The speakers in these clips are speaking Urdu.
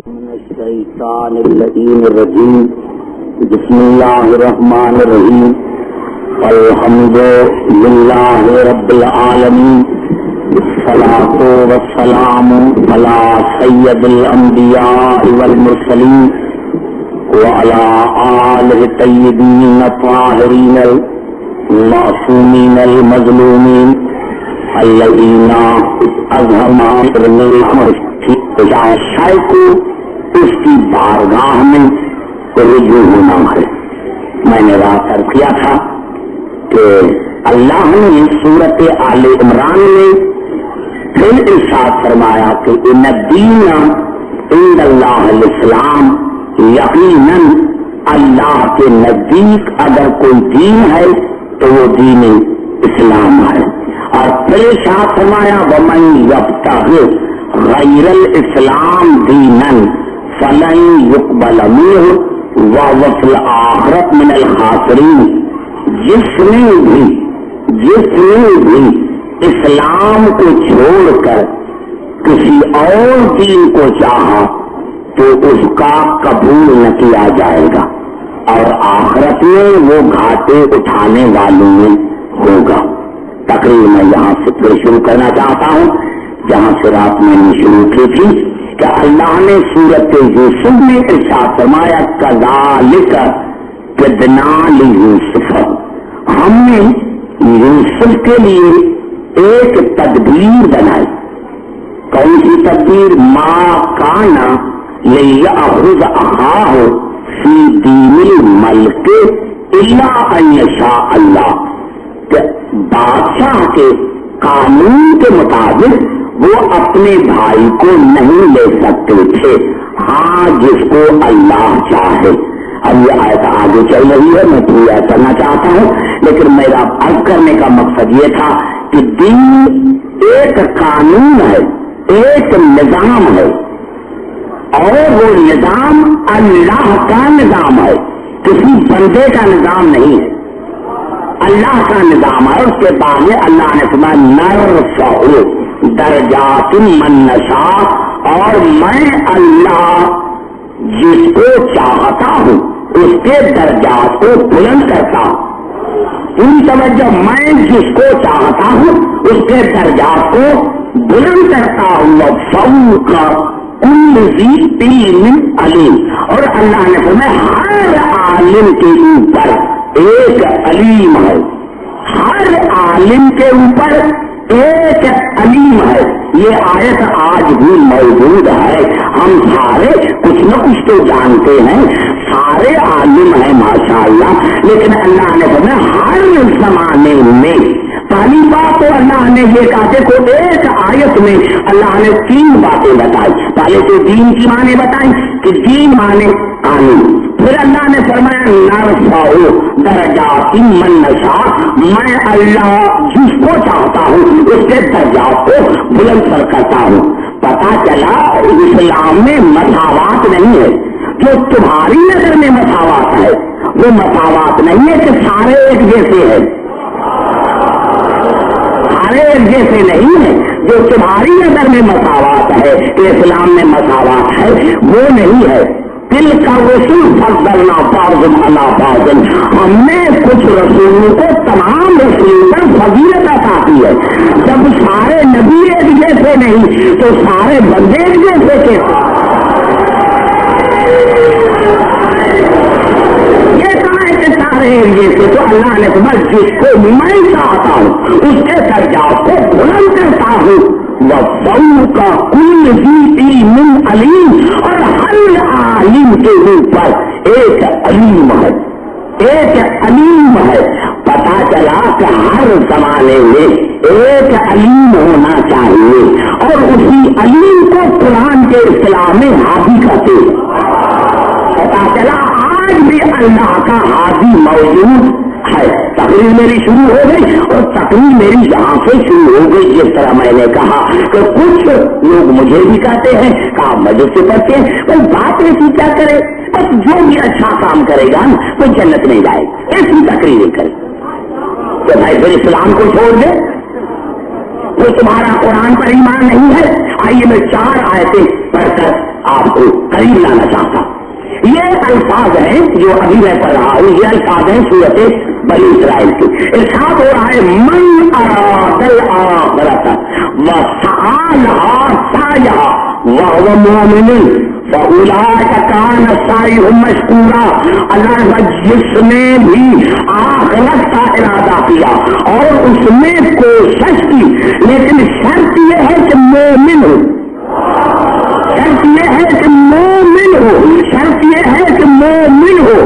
من الشیطان اللعین الرجیم بسم اللہ الرحمن الرحیم الحمد للہ رب العالمین الصلاۃ والسلام علی سید الانبیاء والمرسلین وعلی آلہ الطیبین الطاہرین المعصومین المظلومین الذین اظہروا شاہ کو اس کی بارگاہ میں رجوع ہونا ہے۔ میں نے رات عرض کیا تھا کہ اللہ نے سورت آل عمران میں پھر ارشاد فرمایا کہ ان الدین عند اللہ الاسلام، یقیناً اللہ کے نزدیک اگر کوئی دین ہے تو وہ دین اسلام ہے۔ اور پھر ارشاد فرمایا ومن یبتغی غیر الاسلام دینا فلن یقبل منہ وہو فی الآخرۃ من الخاسرین، جس نے بھی اسلام کو چھوڑ کر کسی اور دین کو چاہا تو اس کا قبول نہ کیا جائے گا اور آخرت میں وہ گھاٹے اٹھانے والوں میں ہوگا۔ تقریر میں یہاں سے پھر شروع کرنا چاہتا ہوں جہاں سے رات میں نے شروع کی تھی کہ اللہ نے سورت یوسف میں ارشاد فرمایا کذالک کدنا لیوسف، ہم نے یوسف کے لیے ایک تدبیر بنائی۔ کون سی تدبیر؟ ما کانا لیأخذ اخاہ فی دین الملک الا ان یشاء اللہ، کہ بادشاہ کے قانون کے مطابق وہ اپنے بھائی کو نہیں لے سکتے تھے، ہاں جس کو اللہ چاہے۔ اب یہ آیت آگے چل رہی ہے، میں پورا کرنا چاہتا ہوں، لیکن میرا عرض کرنے کا مقصد یہ تھا کہ دین ایک قانون ہے، ایک نظام ہے، اور وہ نظام اللہ کا نظام ہے، کسی بندے کا نظام نہیں ہے، اللہ کا نظام ہے۔ اس کے بعد میں اللہ نے فرمایا نرفع درجات من نشاء، اور میں اللہ جس کو چاہتا ہوں اس کے درجات کو بلند کرتا ہوں۔ پوری توجہ، میں جس کو چاہتا ہوں اس کے درجات کو بلند کرتا ہوں۔ فوق کل ذی علم علیم، اور اللہ نے فرمایا ہر عالم کے اوپر ایک علیم ہے، ہر عالم کے اوپر ایک علیم ہے۔ یہ آیت آج بھی موجود ہے، ہم سارے کچھ نہ کچھ تو جانتے ہیں، سارے عالم ہیں ماشاءاللہ، لیکن اللہ نے فرمایا ہر زمانے میں۔ پہلی بات تو اللہ نے یہ کہا کہ ایک آیت میں اللہ نے 3 باتیں بتائی۔ پہلے تو دین کی معنی بتائی کہ دین معنی قانون، پھر اللہ نے فرمایا نرفع درجات من نشاء، میں اللہ جس کو چاہتا ہوں اس کے درجات کو بلند کرتا ہوں۔ پتا چلا اسلام میں مساوات نہیں ہے، جو تمہاری نظر میں مساوات ہے وہ مساوات نہیں ہے کہ سارے ایک جیسے ہیں، سارے ایک جیسے نہیں ہے۔ جو تمہاری نظر میں مساوات ہے کہ اسلام میں مساوات ہے وہ نہیں ہے۔ دل کا رسول فضلنا بعضهم علی بعض، ہم نے کچھ رسولوں کو تمام رسولوں پر فضیلت عطا کی ہے۔ جب سارے نبی ایک جیسے نہیں تو سارے بندے ایک جیسے کیسے؟ یہ کہا ہے کہ سارے ایک جیسے، تو اللہ نے فرمایا جس کو میں چاہتا ہوں اس کے درجات کو بلند کرتا ہوں۔ وَفَوْقَ كُلِّ ذِي عِلْمٍ عَلِيمٍ، اور ہر عالم کے اوپر ایک علیم ہے، ایک علیم ہے۔ پتا چلا کہ ہر زمانے میں ایک علیم ہونا چاہیے، اور اسی علیم کو قرآن کے اصطلاح میں ہادی کہتے ہیں۔ پتا چلا آج بھی اللہ کا ہادی موجود ہے۔ تقریر میری شروع ہو گئی، اور تقریر میری یہاں سے شروع ہو گئی۔ جس طرح میں نے کہا کہ کچھ لوگ مجھے بھی کہتے ہیں کہ آپ مجھے سے پڑھتے ہیں، کوئی بات ایسی کیا کرے، بس جو بھی اچھا کام کرے گا تو جنت نہیں جائے، ایسی تقریر کرے تو بھائی پھر اسلام کو چھوڑ دے، وہ تمہارا قرآن پر ایمان نہیں ہے۔ آئیے میں 4 آیتیں پڑھ کر آپ کو قریب لانا چاہتا ہوں. یہ الفاظ ہیں جو ابھی میں پڑھ رہا ہوں، یہ الفاظ ہیں سورت بنی اسرائیل کی. ارشاد ہو رہا ہے من اراد الآخرۃ وسعی لہا سعیہا وہو مؤمن فاولئک کان سعیہم مشکورا. اللہ نے جس نے بھی آخرت کا ارادہ کیا اور اس میں کوشش کی، لیکن شرط یہ ہے کہ مومن ہو، شرط یہ ہے کہ مومن ہو، شرط یہ ہے کہ مومن ہو.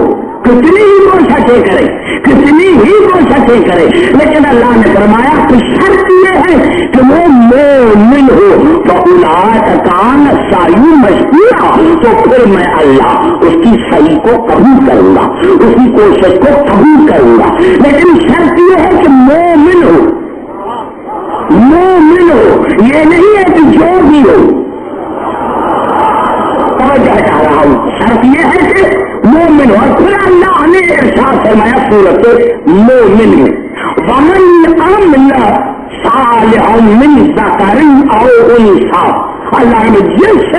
کتنی ہی کوششیں کرے، کتنی ہی کوششیں کرے، لیکن اللہ نے فرمایا کہ شرط یہ ہے کہ وہ مومن ہو. فاولئک کان سعیہم مشکورا، تو پھر میں اللہ اس کی سعی کو قبول کروں گا، اس کی کوشش کو قبول کروں گا. لیکن شرط یہ ہے کہ مومن ہو، مومن ہو. یہ نہیں ہے کہ جو بھی ہو. چاہ رہا ہوں شرط یہ ہے کہ مومن ہو. اور پھر اللہ نے ارشاد فرمایا سورت مومن میں ومن عمل صالحا من ذکر او انثی. اللہ نے جس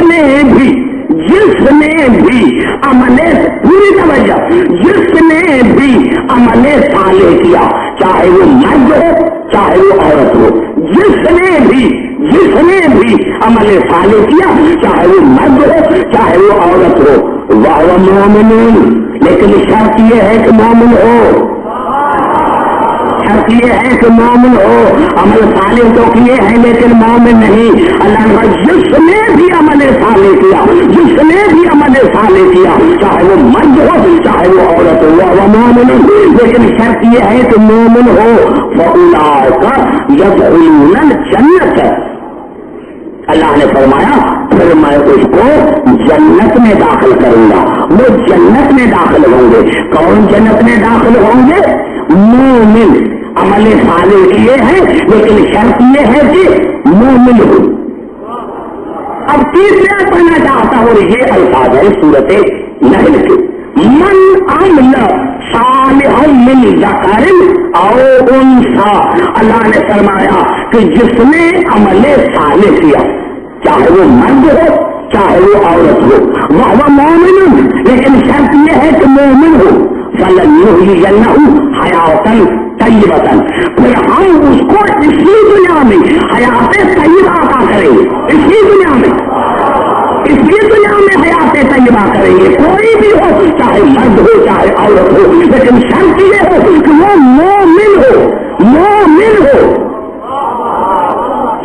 نے بھی عمل، پوری توجہ، جس نے بھی عمل صالح کیا، چاہے وہ مرد ہو چاہے وہ عورت ہو، جس نے بھی عمل صالح کیا، چاہے وہ مرد ہو چاہے وہ عورت ہو، وہو مومن. لیکن شرط یہ ہے کہ مومن ہو، شرط یہ ہے کہ مومن ہو. عمل صالح تو کیے ہیں لیکن مومن نہیں. اللہ نے جس نے بھی عمل صالح کیا، جس نے بھی عمل صالح کیا، چاہے وہ مرد ہو چاہے وہ عورت ہو، وہ مومن. لیکن شرط یہ ہے کہ مومن ہو. فاولئک یدخلون الجنۃ. اللہ نے فرمایا پھر میں اس کو جنت میں داخل کروں گا. وہ جنت میں داخل ہوں گے. کون جنت میں داخل ہوں گے؟ مومن. عمل صالح کیے ہیں لیکن شرط یہ ہے کہ مومن ہو. اب تیسرا پڑھنا چاہتا ہوں، یہ الفاظ ہے سورت نحل کے. من عمل صالحا من ذکر او انثی. اللہ نے فرمایا کہ جس نے عمل صالح کیا، چاہے وہ مرد ہو چاہے وہ عورت ہو، وہ مومن. لیکن شرط یہ ہے کہ مومن ہو. فلنحیینہ حیاۃ طیبۃ. پھر ہم اس کو اسی دنیا میں حیات طیبہ عطا کریں گے. اسی دنیا میں حیات طیبہ کریں گے. کوئی بھی ہو، چاہے مرد ہو چاہے عورت ہو، لیکن شرط یہ ہو کہ وہ مومن ہو، مومن ہو.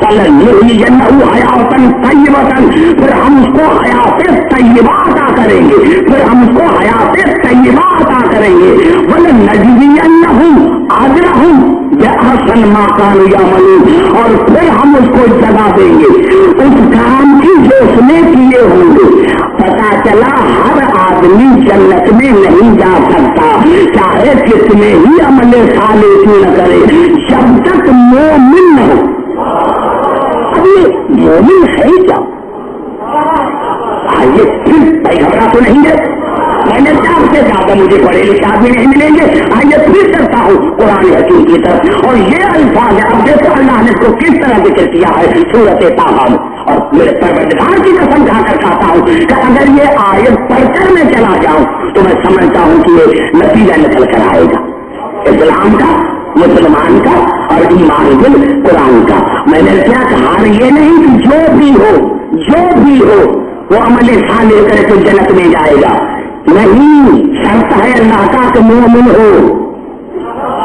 فلنحیینہ حیاۃ طیبۃ. پھر ہم اس کو حیات طیبہ عطا کریں گے، پھر ہم اس کو حیات طیبہ عطا کریں گے. ولنجزینہم اجرہم بأحسن ما کانوا یعملون. اور پھر ہم اس کو جزا دیں گے اس کام کی جو اس نے کیے ہوں گے. پتا چلا ہر آدمی جنت میں نہیں جا سکتا، چاہے کتنے ہی عمل صالح کیوں نہ کرے، جب تک مومن نہ ہو. اب یہ مومن ہے کیا؟ آئیے پھر گھبرا تو نہیں ہے. میں نے آپ سے زیادہ مجھے پڑھے لکھے آدمی نہیں ملیں گے. آئیے پھر کرتا ہوں قرآن حکیم کی طرف. اور یہ الفاظ ہے، اب دیکھو اللہ نے اس کو کس طرح ذکر کیا ہے سورت طٰہٰ میں. اور میرے پروردگار کی قسم کھا کر کہتا ہوں کہ اگر یہ آیت پڑھ کر میں چلا جاؤں تو میں سمجھتا ہوں کہ یہ نتیجہ نکل کر آئے گا اسلام کا، مسلمان کا اور ایمان بل قرآن کا. میں نے کیا کہا، یہ نہیں کہ جو بھی ہو وہ عمل صالح کرے تو جنت میں جائے گا. نہیں، شرط ہے اللہ کا کہ مومن ہو،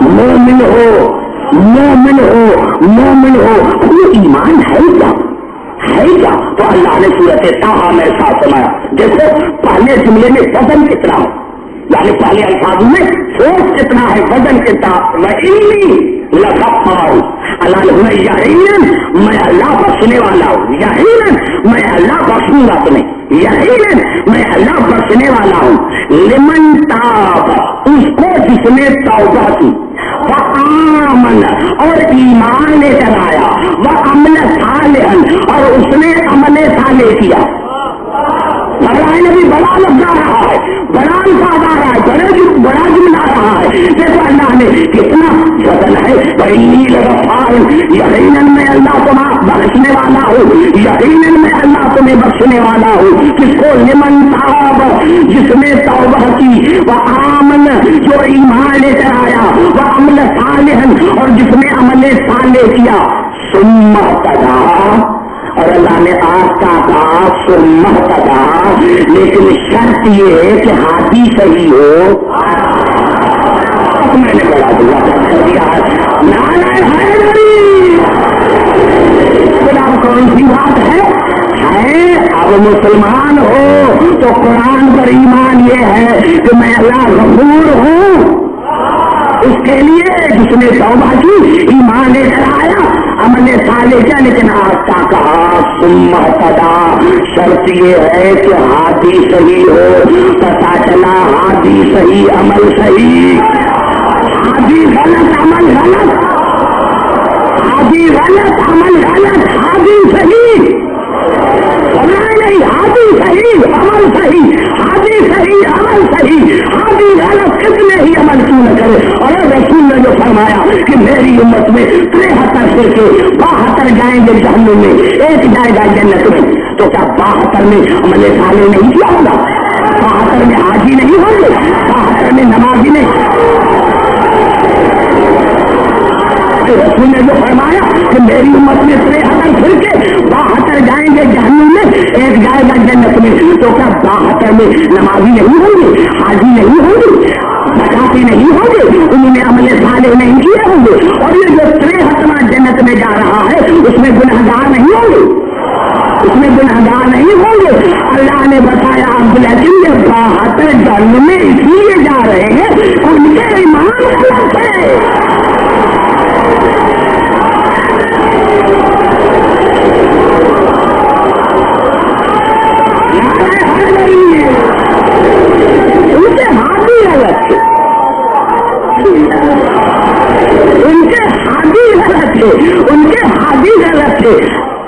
مومن ہو، مومن ہو، مومن ہو. یہ ایمان ہے کیا؟ تو اللہ نے سورت طٰہٰ میں ساتھ سنایا. دیکھو پہلے جملے میں وزن کتنا ہو، یعنی پہلے الفاظ میں سوچ کتنا ہے، وزن کتنا. اللہ نے یقیناً میں اللہ بخشنے والا ہوں، یقیناً میں اللہ بخشوں گا تمہیں، یقیناً میں اللہ بخشنے والا ہوں. لمن تاب، اس کو جس نے توبہ کی، وآمن اور ایمان لے کر آیا، وعمل صالحا اور اس نے عمل صالح کیا. اللہ نے بھی بڑا لفظ آ رہا ہے، بڑا الفاظ آ رہا ہے. بڑا جملہ رہا ہے. دیکھو اللہ نے کتنا فضل ہے. بڑی لغفار, یقیناً میں اللہ تمہیں بخشنے والا ہوں, یقیناً میں اللہ تمہیں بخشنے والا ہوں. کس کو؟ لمن تاب, جس نے توبہ کی, وہ آمن, جو ایمان لے کر آیا, وہ عمل صالح, اور جس نے عمل صالح کیا, ثم اهتدى, اور اللہ نے آستا کہا ثم اهتدى, لیکن شرط یہ ہے کہ ہادی صحیح ہو. میں نے بڑا دعا کر دیا نعرہ حیدری. خدا کون سی بات ہے؟ اب مسلمان ہو تو قرآن پر ایمان یہ ہے کہ میں اللہ غفور ہوں. اس کے لیے جس نے توبہ کی, ایمان لے کر آیا, عمل صالح کیا, لیکن آستا کہا ثم اهتدى, شرط یہ ہے کہ ہادی صحیح ہو. پتا چلا ہادی صحیح عمل صحیح, ہادی غلط عمل غلط, ہادی غلط عمل غلط, ہادی صحیح نہیں, ہادی صحیح عمل صحیح, ہادی صحیح عمل صحیح, ہادی غلط کتنے ہی عمل کیوں نہ کرے. اور رسول نے جو فرمایا کہ میری امت میں 73 فرقے, 72 جائیں گے جہنم میں, ایک جائے گا جنت میں. تو کیا 72 میں عمل صالح نہیں کیا ہوگا؟ 72 میں حاجی نہیں ہوں گے؟ 72 میں نمازی نہیں؟ رسول نے جو فرمایا کہ میری امت میں 73 فرقے, 72 جائیں گے جہنم میں, ایک جائے گا جنت میں. تو کیا 72 میں نمازی نہیں ہوں گے, حاجی نہیں ہوں گے, زکاتی نہیں ہوں گے, انہوں نے عمل صالح نہیں کیے ہوں گے؟ اور یہ جو 73 جنت میں جا رہا ہے اس میں گنہگار نہیں ہوں گے, اس میں گنہگار نہیں ہوں گے. اللہ نے بتایا عبدالعزیز یہ 72 جہنم میں اس لیے جا رہے ہیں ان کے ایمان غلط ہے. ان کے ہادی غلط تھے, ان کے ہادی غلط تھے, ان کے ہادی غلط تھے.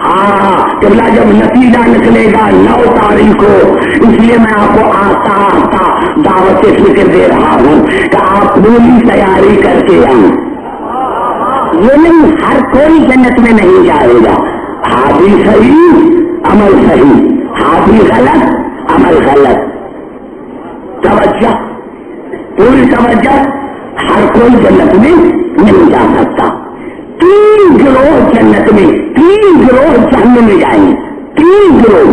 ہاں قبلہ جب نتیجہ نکلے گا 9 تاریخ کو, اس لیے میں آپ کو آتا آتا دعوت فکر دے رہا ہوں کہ آپ پوری تیاری کر کے آئیں. یہ نہیں ہر کوئی جنت میں نہیں جائے گا. ہادی صحیح عمل صحیح, ہادی غلط عمل غلط. توجہ, پوری توجہ. ہر کوئی جنت میں نہیں جا سکتا. 3 گروہ جنت میں, 3 گروہ جہنم میں جائیں گے. 3 گروہ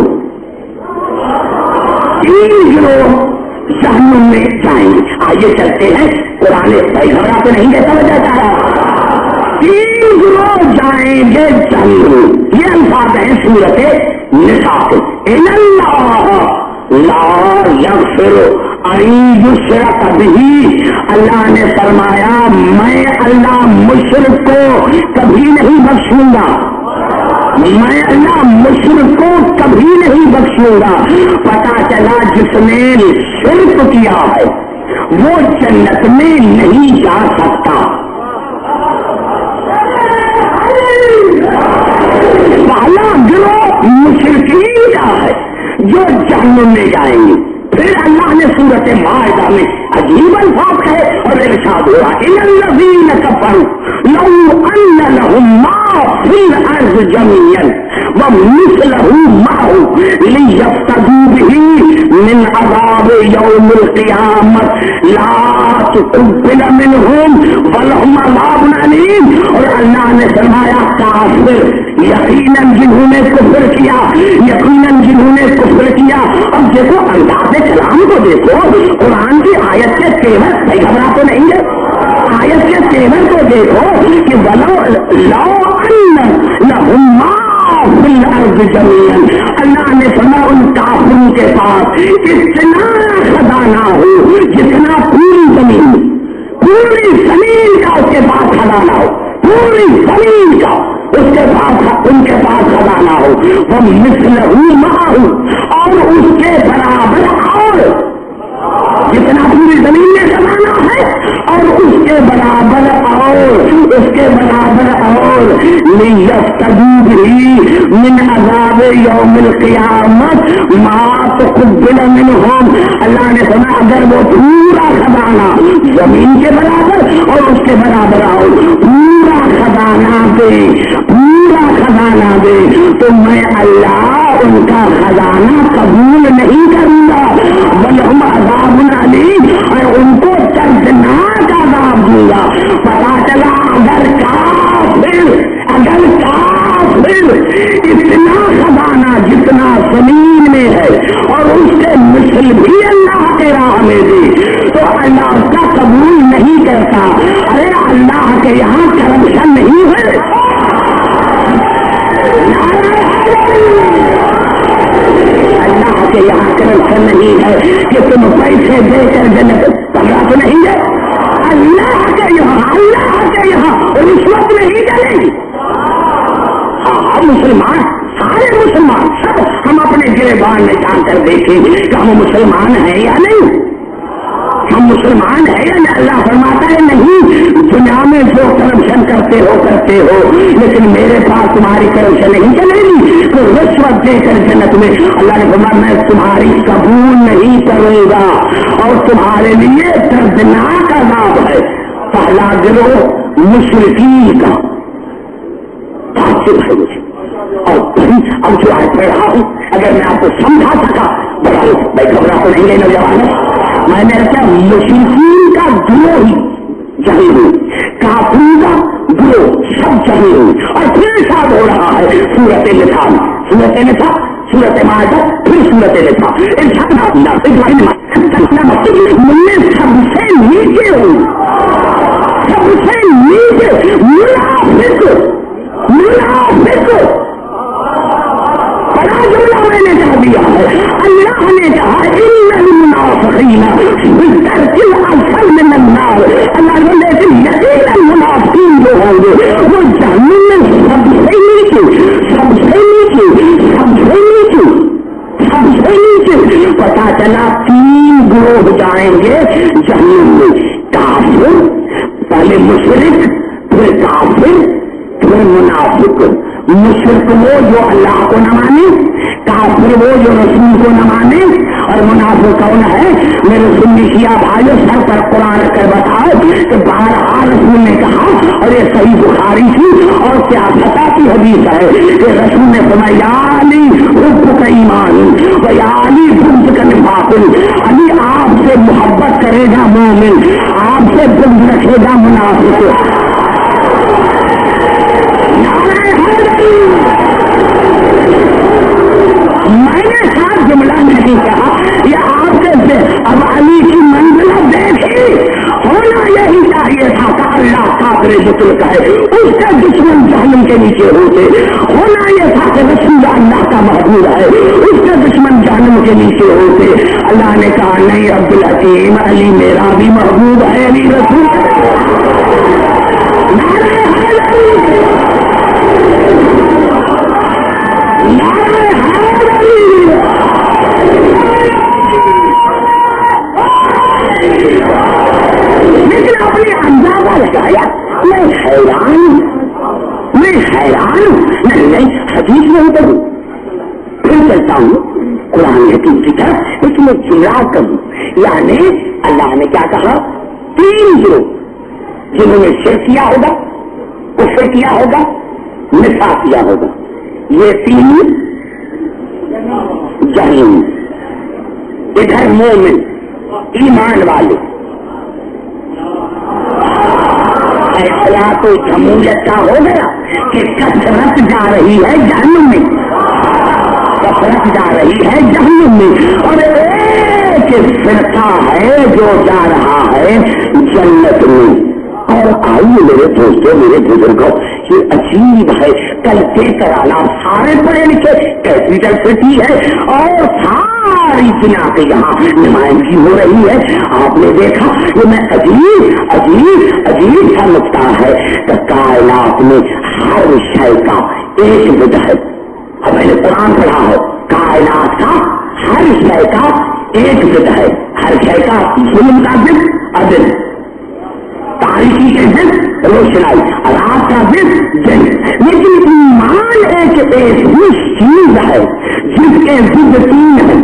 جہنم میں جائیں گے. آئیے چلتے ہیں قرآن صحیح خبریں تو نہیں کہتا وجہ چاہ رہا. 3 گروہ جائیں گے جہنم. یہ الفاظ ہیں سورت نساء کے. ان اللہ لا یغفر ان یشرک بہ, اللہ نے فرمایا میں اللہ مشرک کو کبھی نہیں بخشوں گا, میں اللہ مشرک کو کبھی نہیں بخشوں گا. پتا چلا جس نے شرک کیا ہے وہ جنت میں نہیں جا سکتا. پہلا گروہ مشرکین کا ہے جو جہنم میں جائیں گے. پھر اللہ نے سورت مائدہ میں عجیب الفاظ کہے اور ارشاد ہوا ان الذین کفروا لو ان لهم ما فی الارض جميعا ومثله معه لیفتدوا به من عذاب یوم القیامة لا تقبل منهم ولهم عذاب علیم. اور اللہ نے فرمایا کافر, یقیناً جنہوں نے کفر کیا, یقیناً جنہوں نے کفر کیا. اب دیکھو انداز کلام کو دیکھو, قرآن کی آیت کے تیور صحیح خبریں تو نہیں ہے, آیت کے تیور کو دیکھو کہ ولو لو ان لهم ما فی الارض جميعا. اللہ نے فرمایا ان کافروں کے پاس اتنا خزانہ ہو جتنا پوری زمین کا اس کے پاس خزانہ ہو, پوری زمین کا اس کے پاس ان کے پاس خزانہ ہو. وہ مثلہ معہ, اور اس کے برابر اور جتنا پوری زمین میں خزانہ ہے اور اس کے برابر اور اس کے برابر اور لِيَفْتَدُوا بِهِ مِنْ عَذَابِ يَوْمِ الْقِيَامَةِ مَا تُقُبِّلَ مِنْهُمْ. اللہ نے فرمایا اگر وہ پورا خزانہ زمین کے برابر اور اس کے برابر آؤ پورا خزانہ دے تو میں اللہ ان کا خزانہ قبول نہیں کروں گا. وَلَهُمْ عَذَابٌ عَلِيمٌ اور ان کو دردناک عذاب دوں گا. پتا چلا اگر کافر اتنا خزانہ جتنا زمین میں ہے اور اس کے مثل بھی اللہ کے راہ میں دے تو اللہ اس کا قبول نہیں کرتا. ارے اللہ کے یہاں کرپشن نہیں ہے. اللہ کے یہاں کرپشن نہیں ہے کہ تم پیسے دے کر جنت پکڑا تو نہیں ہے. اللہ کے یہاں رشوت نہیں چلے گی. ہاں مسلمان سارے مسلمان سب ہم اپنے گریبان میں جان کر دیکھیں کہ ہم مسلمان ہیں یا نہیں. ہم مسلمان ہیں یا نہیں. اللہ فرماتا ہے نہیں دنیا میں جو کرپشن کرتے ہو لیکن میرے پاس تمہاری کرپشن نہیں چلے گی تو رشوت دے کر جنت میں اللہ نے فرمایا میں تمہاری قبول نہیں کروں گا اور تمہارے لیے دردناک عذاب ہے. پہلا گروہ مشرکین کا تعصب ہے مجھے. اور اب جو آج پڑھ رہا ہوں اگر میں آپ کو سمجھا سکا بڑا میں گھبرا تو نہیں لینا جوان میں نے کیا مشرکین کا گروہ ہی جہی ہوئی کافروں کا گروہ سب جہی ہوئی. اور پھر ساتھ ہو رہا ہے سورت نساء سورت مائدہ پھر سورت نساء میں سب سے نیچے ہوں منافق بڑا جملہ میں نے کہہ دیا ہے. اللہ نے کہا ان المنافقین فی الدرک الاسفل من النار. اللہ نے لیکن یقیناً منافقین جو ہوں گے وہ جہنم میں سب سے نیچے. پتا چلا 3 گروہ جائیں گے جہنم میں. کافر پہلے مشرک پھر کافر پھر منافق. مشرک وہ جو اللہ کو نہ مانے کافر وہ جو رسول کو نہ مانے اور منافق کون ہے. میرے سنی شیعہ بھائیوں سر پر قرآن رکھ کر بتاؤ کہ 12 رسول نے کہا اور یہ صحیح بخاری کی اور کیا پتا کی حدیث ہے کہ رسول نے فرمایا علی حب کا ایمان و علی بغض کا نفاق. علی آپ سے محبت کرے گا مومن آپ سے بغض رکھے گا منافق. میں نے ساتھ جملہ نہیں کہا یہ آپ کے اب علی کی منزلہ دیکھی ہونا یہی چاہیے تھا کہ اللہ قادر مطلق ہے اس کے دشمن جہنم کے نیچے ہوتے. ہونا یہ تھا کہ رسول اللہ کا محبوب ہے اس کے دشمن جہنم کے نیچے ہوتے. اللہ نے کہا نہیں عبدالحکیم علی میرا بھی محبوب ہے علی رسول لیکن اپنے اندازہ لگایا. میں حیران نہیں حدیث میں اتروں پھر چلتا ہوں قرآن حکیم کی طرف اس میں جملہ کروں. یعنی اللہ نے کیا کہا 3 گروہ جنہوں نے شرک کیا ہوگا کفر کیا ہوگا نفاق کیا ہوگا. یہ 3 جہنم. ادھر مومن ایمان والے ایسا تو جمہوریت کا ہو گیا کہ کثرت جا رہی ہے جہنم میں اور ایک فرقہ ہے جو جا رہا ہے جنت میں. اور آئیے میرے دوستوں میرے بزرگوں یہ عجیب ہے کل کے کرانا سارے پڑھے لکھے کیپیٹل سٹی ہے اور ساری دنیا کے یہاں نمائندگی ہو رہی ہے. آپ نے دیکھا یہ میں عجیب سمجھتا ہے کہ کائنات میں ہر شے کا ایک وجہ ہے. اب میں نے قرآن پڑھا ہے کائنات کا ہر شے کا ایک وجہ ہے. ہر شے کا ظلم کا دن عدل تاریخی کے دن روشنائی، رات کا دن، لیکن ایمان ایک ایسی چیز ہے جس کے ضد تین ہے،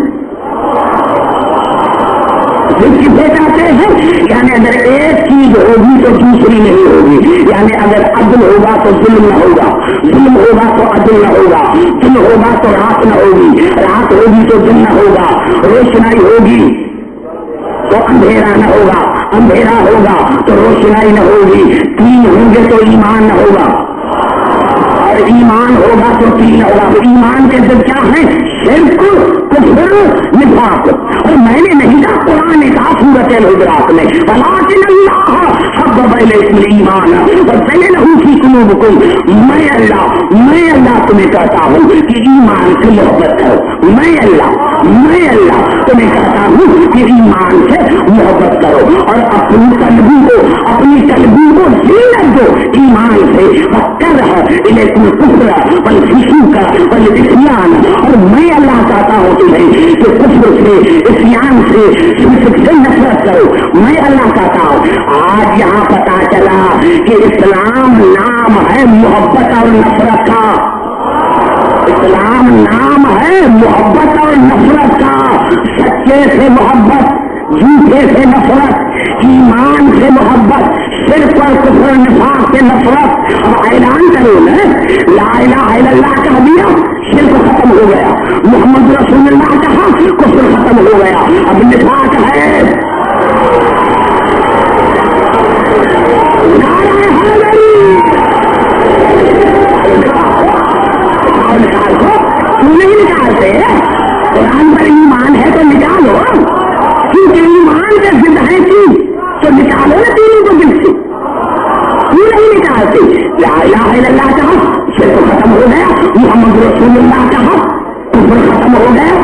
کسے کہتے ہیں؟ یعنی اگر ایک چیز ہوگی تو دوسری نہیں ہوگی، یعنی اگر عدل ہوگا تو ظلم نہ ہوگا، ظلم ہوگا تو عدل نہ ہوگا، دن ہوگا تو رات نہ ہوگی، رات ہوگی تو دن نہ ہوگا، روشنائی ہوگی تو اندھیرا نہ ہوگا، اندھیرا ہوگا تو روشنائی نہ ہوگی، تین ہوں گے تو ایمان نہ ہوگا، اور ایمان ہوگا تو تین ہوگا۔ ایمان کے اندر کیا ہے؟ شرک، کفر، نفاق۔ اور میں نے نہیں کہا، قرآن نے کہا سورۃ الحجرات میں ولکن اللہ حبب الیکم الایمان وزینہ فی قلوبکم، میں اللہ تمہیں کہتا ہوں کہ ایمان سے محبت کرو، میں اللہ تمہیں کہتا ہوں کہ ایمان سے محبت کرو، اور اپنی قلبی کو زینت دو ایمان سے، وکرہ الیکم الکفر والفسوق والعصیان، اور میں اللہ چاہتا ہوں تمہیں کہ کفر سے، عصیان سے، فسق سے نفرت کرو، میں اللہ چاہتا ہوں۔ آج یہاں پتا چلا کہ اسلام نام ہے محبت اور نفرت کا، اسلام نام ہے محبت اور نفرت کا، سچے سے محبت، جھوٹے سے نفرت، ایمان سے محبت، شرک اور کفر نفاق سے نفرت۔ اب اعلان کرو نا، لا الہ الا اللہ کہہ دیا، شرک ختم ہو گیا، محمد رسول اللہ کہا، کفر ختم ہو گیا، اب نفاق ہے۔ نعرہ حیدری، نکال دو، تم نہیں نکالتے، قرآن پر ایمان ہے تو نکالو، کیونکہ ایمان کے ضد ہے چیز تو نکالو نا تینوں کو دل سے، کیوں نہیں نکالتے؟ لا الہ الا اللہ کہا، شرک ختم ہو گیا، محمد رسول اللہ کہا، کفر ختم ہو گیا،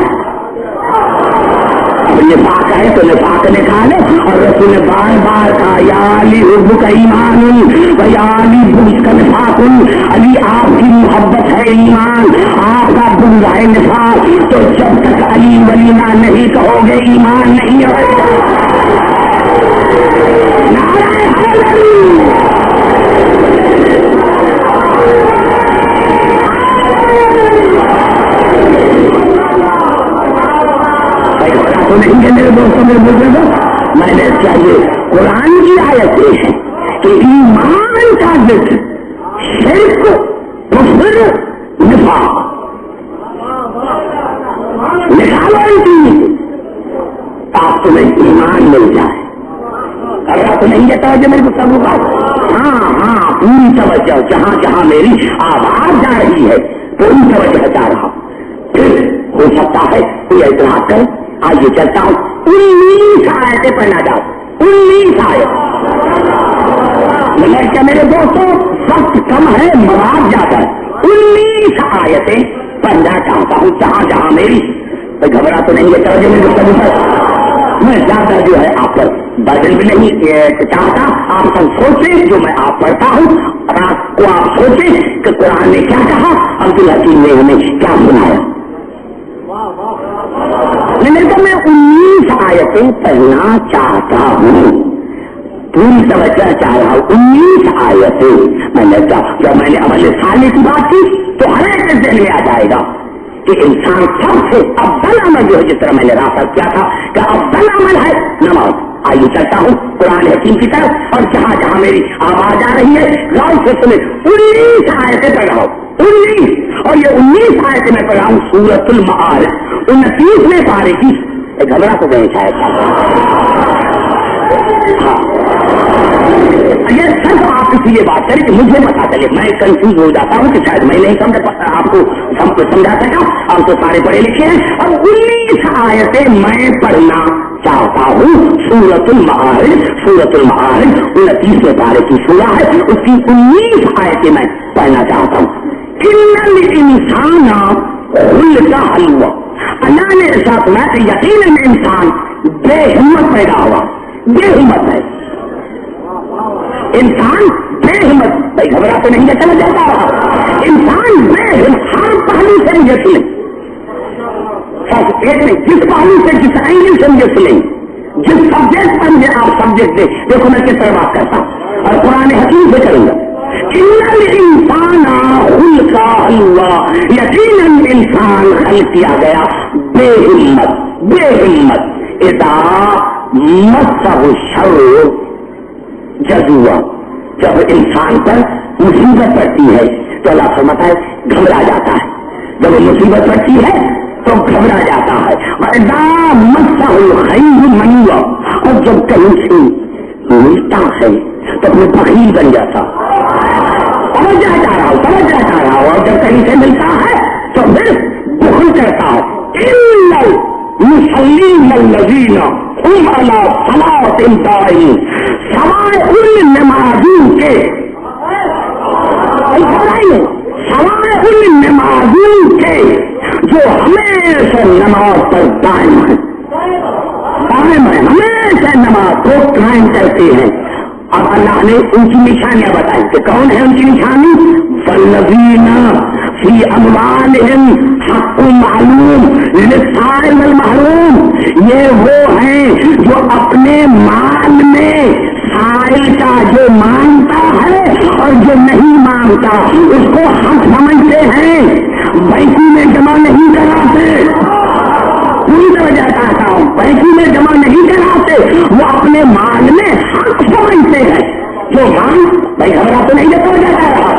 اب نفاق ہے تو نفاق نکالو۔ اور رسول نے بار بار کہا یا علی حب کا ایمان و یا علی بغض کا نفاق، علی آپ کی محبت ہے ایمان، آپ کا بغض ہے نفاق، تو جب تک علی ولینا نہیں کہو گے ایمان نہیں ہوگا۔ نعرہ حیدری، تو نہیں کہ میرے دوستوں میرے بزرگوں، میں نے چاہیے قرآن کی آیت یہ ہے کہ ایمان کا ضد شرک، کفر، نفاق، نکالو ان کی آپ تمہیں ایمان مل جائے۔ اگر تو نہیں دیتا ہے میرے کو سب بات، ہاں پوری توجہ، جہاں جہاں میری آواز جا رہی ہے پوری توجہ جا رہا، پھر ہو سکتا ہے کوئی اعتراض کرے۔ آئیے چلتا ہوں، 19 آیتیں پڑھنا چاہوں، 19 آیت، کیا میرے دوستوں وقت کم ہے مواد زیادہ ہے، 19 آیتیں پڑھنا چاہتا ہوں جہاں جہاں میری، گھبرا تو نہیں ہے جو میرے سب، میں زیادہ جو ہے آپ پر برڈن بھی نہیں چاہتا، آپ سب سوچیں جو میں آپ پڑھتا ہوں، رات کو آپ سوچیں کہ قرآن نے کیا کہا، عبدالحکیم نے ہمیں کیا سنایا۔ میں 19 آیتیں پڑھنا چاہتا ہوں، پوری توجہ چاہ رہا ہوں، 19 آیتیں۔ میں نے جب میں نے عمل صالح کی بات کی تو ہر ایک کے ذہن میں آ جائے گا کہ انسان سب سے افضل عمل جو ہے، جس طرح میں نے راست کیا تھا کہ افضل عمل ہے نماز۔ آئیے چلتا ہوں قرآن حکیم کی طرف، اور جہاں جہاں میری آواز آ رہی ہے غور سے سنیں، 19 آیتیں پڑھ رہا ہوں، 19، اور یہ 19 آیتیں میں پڑھ رہا ہوں سورۃ المعارج 29ویں پارے کی۔ گھبرا تو گئے شاید، اگر صرف آپ کسی یہ بات کریں کہ مجھے پتا چلے، میں کنفیوز ہو جاتا ہوں کہ شاید میں نہیں سمجھ پاتا، آپ کو سمجھا سکا، آپ تو سارے پڑھے لکھے ہیں۔ اور 19 آیتیں میں پڑھنا چاہتا ہوں سورۃ المعارج، سورۃ المعارج 29ویں پارے کی سورہ ہے، اس کی 19 آیتیں میں پڑھنا چاہتا ہوں۔ ان الانسان خلق حلوہ، اللہ نے ارشاد فرمایا کہ یقیناً انسان بے ہمت پیدا ہوا، بے ہمت ہے انسان، بے ہمت، بھائی گھبرا تو نہیں چلا جاتا رہا، انسان بے ہمت، ہر پہلو سے مجھے سنیں، ایک نہیں، جس پہلو سے، جس اینگل سے مجھے سنیں، جس سبجیکٹ پر مجھے آپ سبجیکٹ دیں، دیکھو میں کس طرح بات کرتا ہوں۔ اور قرآن حکیم سے کروں گا. انسان خلق اللہ، یقیناً انسان خلق کیا گیا بے ہمت اذا مسہ الشر جزوعا. جب انسان پر مصیبت پڑتی ہے تو اللہ فرماتا ہے گھبرا جاتا ہے. جب مصیبت پڑتی ہے تو گھبرا جاتا ہے. وَإِذَا مَسَّهُ الْخَيْرُ مَنُوعًا، اور جب کہیں سے ملتا ہے تو اپنے بخیل بن جاتا. توجہ چاہ رہا ہوں اور جب کہیں سے ملتا ہے تو پھر بخل کرتا ہے. إِلَّا الْمُصَلِّينَ الَّذِينَ هُمْ عَلَىٰ صَلَاتِهِمْ دَائِمُونَ، سوائے ان نمازوں کے، سوائے ان نمازوں کے جو ہمیشہ نماز پر قائم ہے، ہمیشہ نماز کو قائم کرتے ہیں. اب اللہ نے ان کی نشانیاں بتائی کہ کون ہے ان کی نشانی. والذین فی اموالہم حق معلوم للسائل والمحروم، یہ وہ ہیں جو اپنے مال میں سائل کا جو مانگتا ہے اور جو نہیں مانگتا اس کو حق سمجھتے ہیں، بینکوں میں جمع نہیں کراتے. پوری طرح چاہتا ہوں بینکوں میں جمع نہیں کراتے، وہ اپنے مال میں حق سمجھتے ہیں. جو مانگ بھائی گھبرا تو نہیں دیتا جاتا رہا،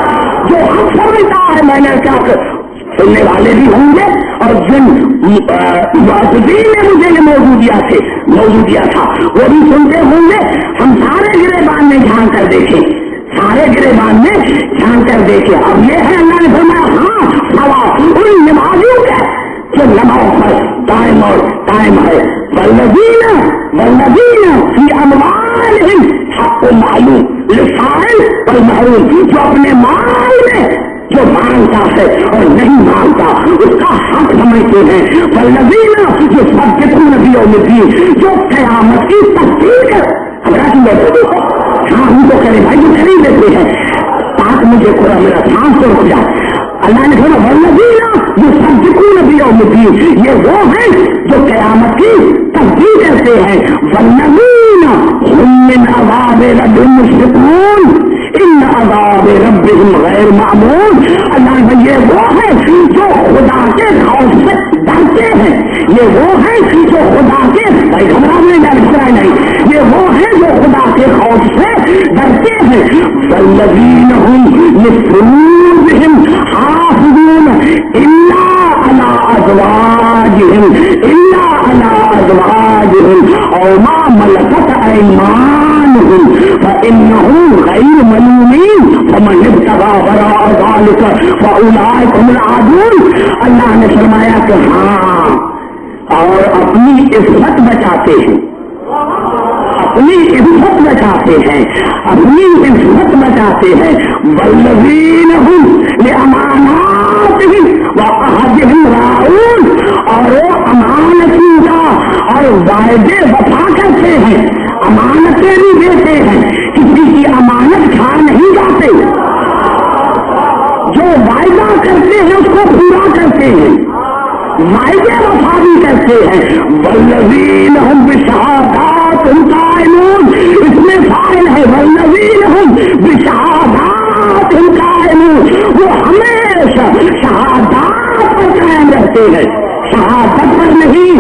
جو حق سمجھتا ہے. میں نے کیا سننے والے بھی ہوں گے اور جن معتدین نے مجھے یہ موضوع دیا تھا وہ بھی سنتے ہوں گے. ہم سارے گریبان میں جھانک کر دیکھیں، سارے گریبان میں جھانک کر دیکھیں. اب یہ ہے اللہ نے فرمایا ہاں سوا ان نمازیوں کے جو نماز پر قائم ہے. والذین فی اموالہم حق معلوم للسائل والمحروم، جو اپنے مال میں جو مانگتا ہے اور نہیں مانگتا اس کا حق سمجھتے ہیں. والذین یصدقون بیوم الدین، جو قیامت کی تصدیق ہے. ہاں ہم تو کریں بھائی جو خرید دیتے ہیں تاکہ مجھے پورا میرا سانس تو رک جائے. اللہ نے کہا والذین یصدقون بیوم الدین، یہ وہ ہیں جو قیامت کی تصدیق کرتے ہیں. والذین هم من عذاب ربهم مشفقون ان عذاب ربهم غیر معمول. اللہ نے یہ وہ ہیں جو خدا کے خوف سے ڈرتے ہیں، یہ وہ ہیں جو خدا کے بھائی گھبرانے نہیں، یہ وہ ہیں جو خدا کے خوف سے ڈرتے ہیں. والذین هم لفروجهم حافظون الا علی ازواجهم او ما ملکت ایمانهم فانهم غیر ملومین فمن ابتغى وراء ذلك فاولئک هم العادون. اللہ نے فرمایا کہ ہاں اور اپنی عزت بچاتے ہیں، اپنی عزت بچاتے ہیں، اپنی عزت بچاتے ہیں. والذین هم لاماناتهم وعهدهم راعون، اور وہ امانتوں کا اور وعدے وفا کرتے ہیں، امانتیں بھی دیتے ہیں، کسی کی امانت کھا نہیں جاتے، جو وعدہ کرتے ہیں اس کو پورا کرتے ہیں، وعدے وفا بھی کرتے ہیں. والذین هم بشہاداتہم قائمون، اس میں فاعل ہے والذین هم بشہاداتہم قائمون، وہ ہمیشہ شہادات پر قائم رہتے ہیں، شہادت پر نہیں،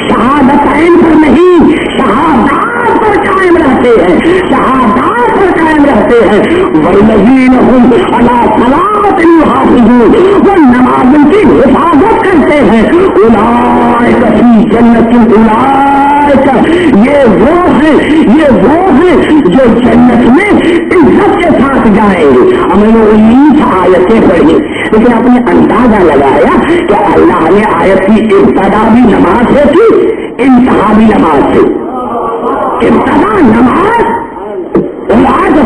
شہادتین پر نہیں، شہادات پر قائم رہتے ہیں، شہادات پر قائم رہتے ہیں. والذین هم علی صلاتہم یحافظون، وہ نمازوں کی حفاظت کرتے ہیں. اولئک فی جنت، اولئک یہ وہ ہیں جو جنت میں عزت کے ساتھ جائیں گے. ہم نے 19 آیتیں پڑھی لیکن آپ نے اندازہ لگایا کہ اللہ نے آیت کی ابتدا بھی نماز سے کی، انتہا بھی نماز سے. ابتدا نماز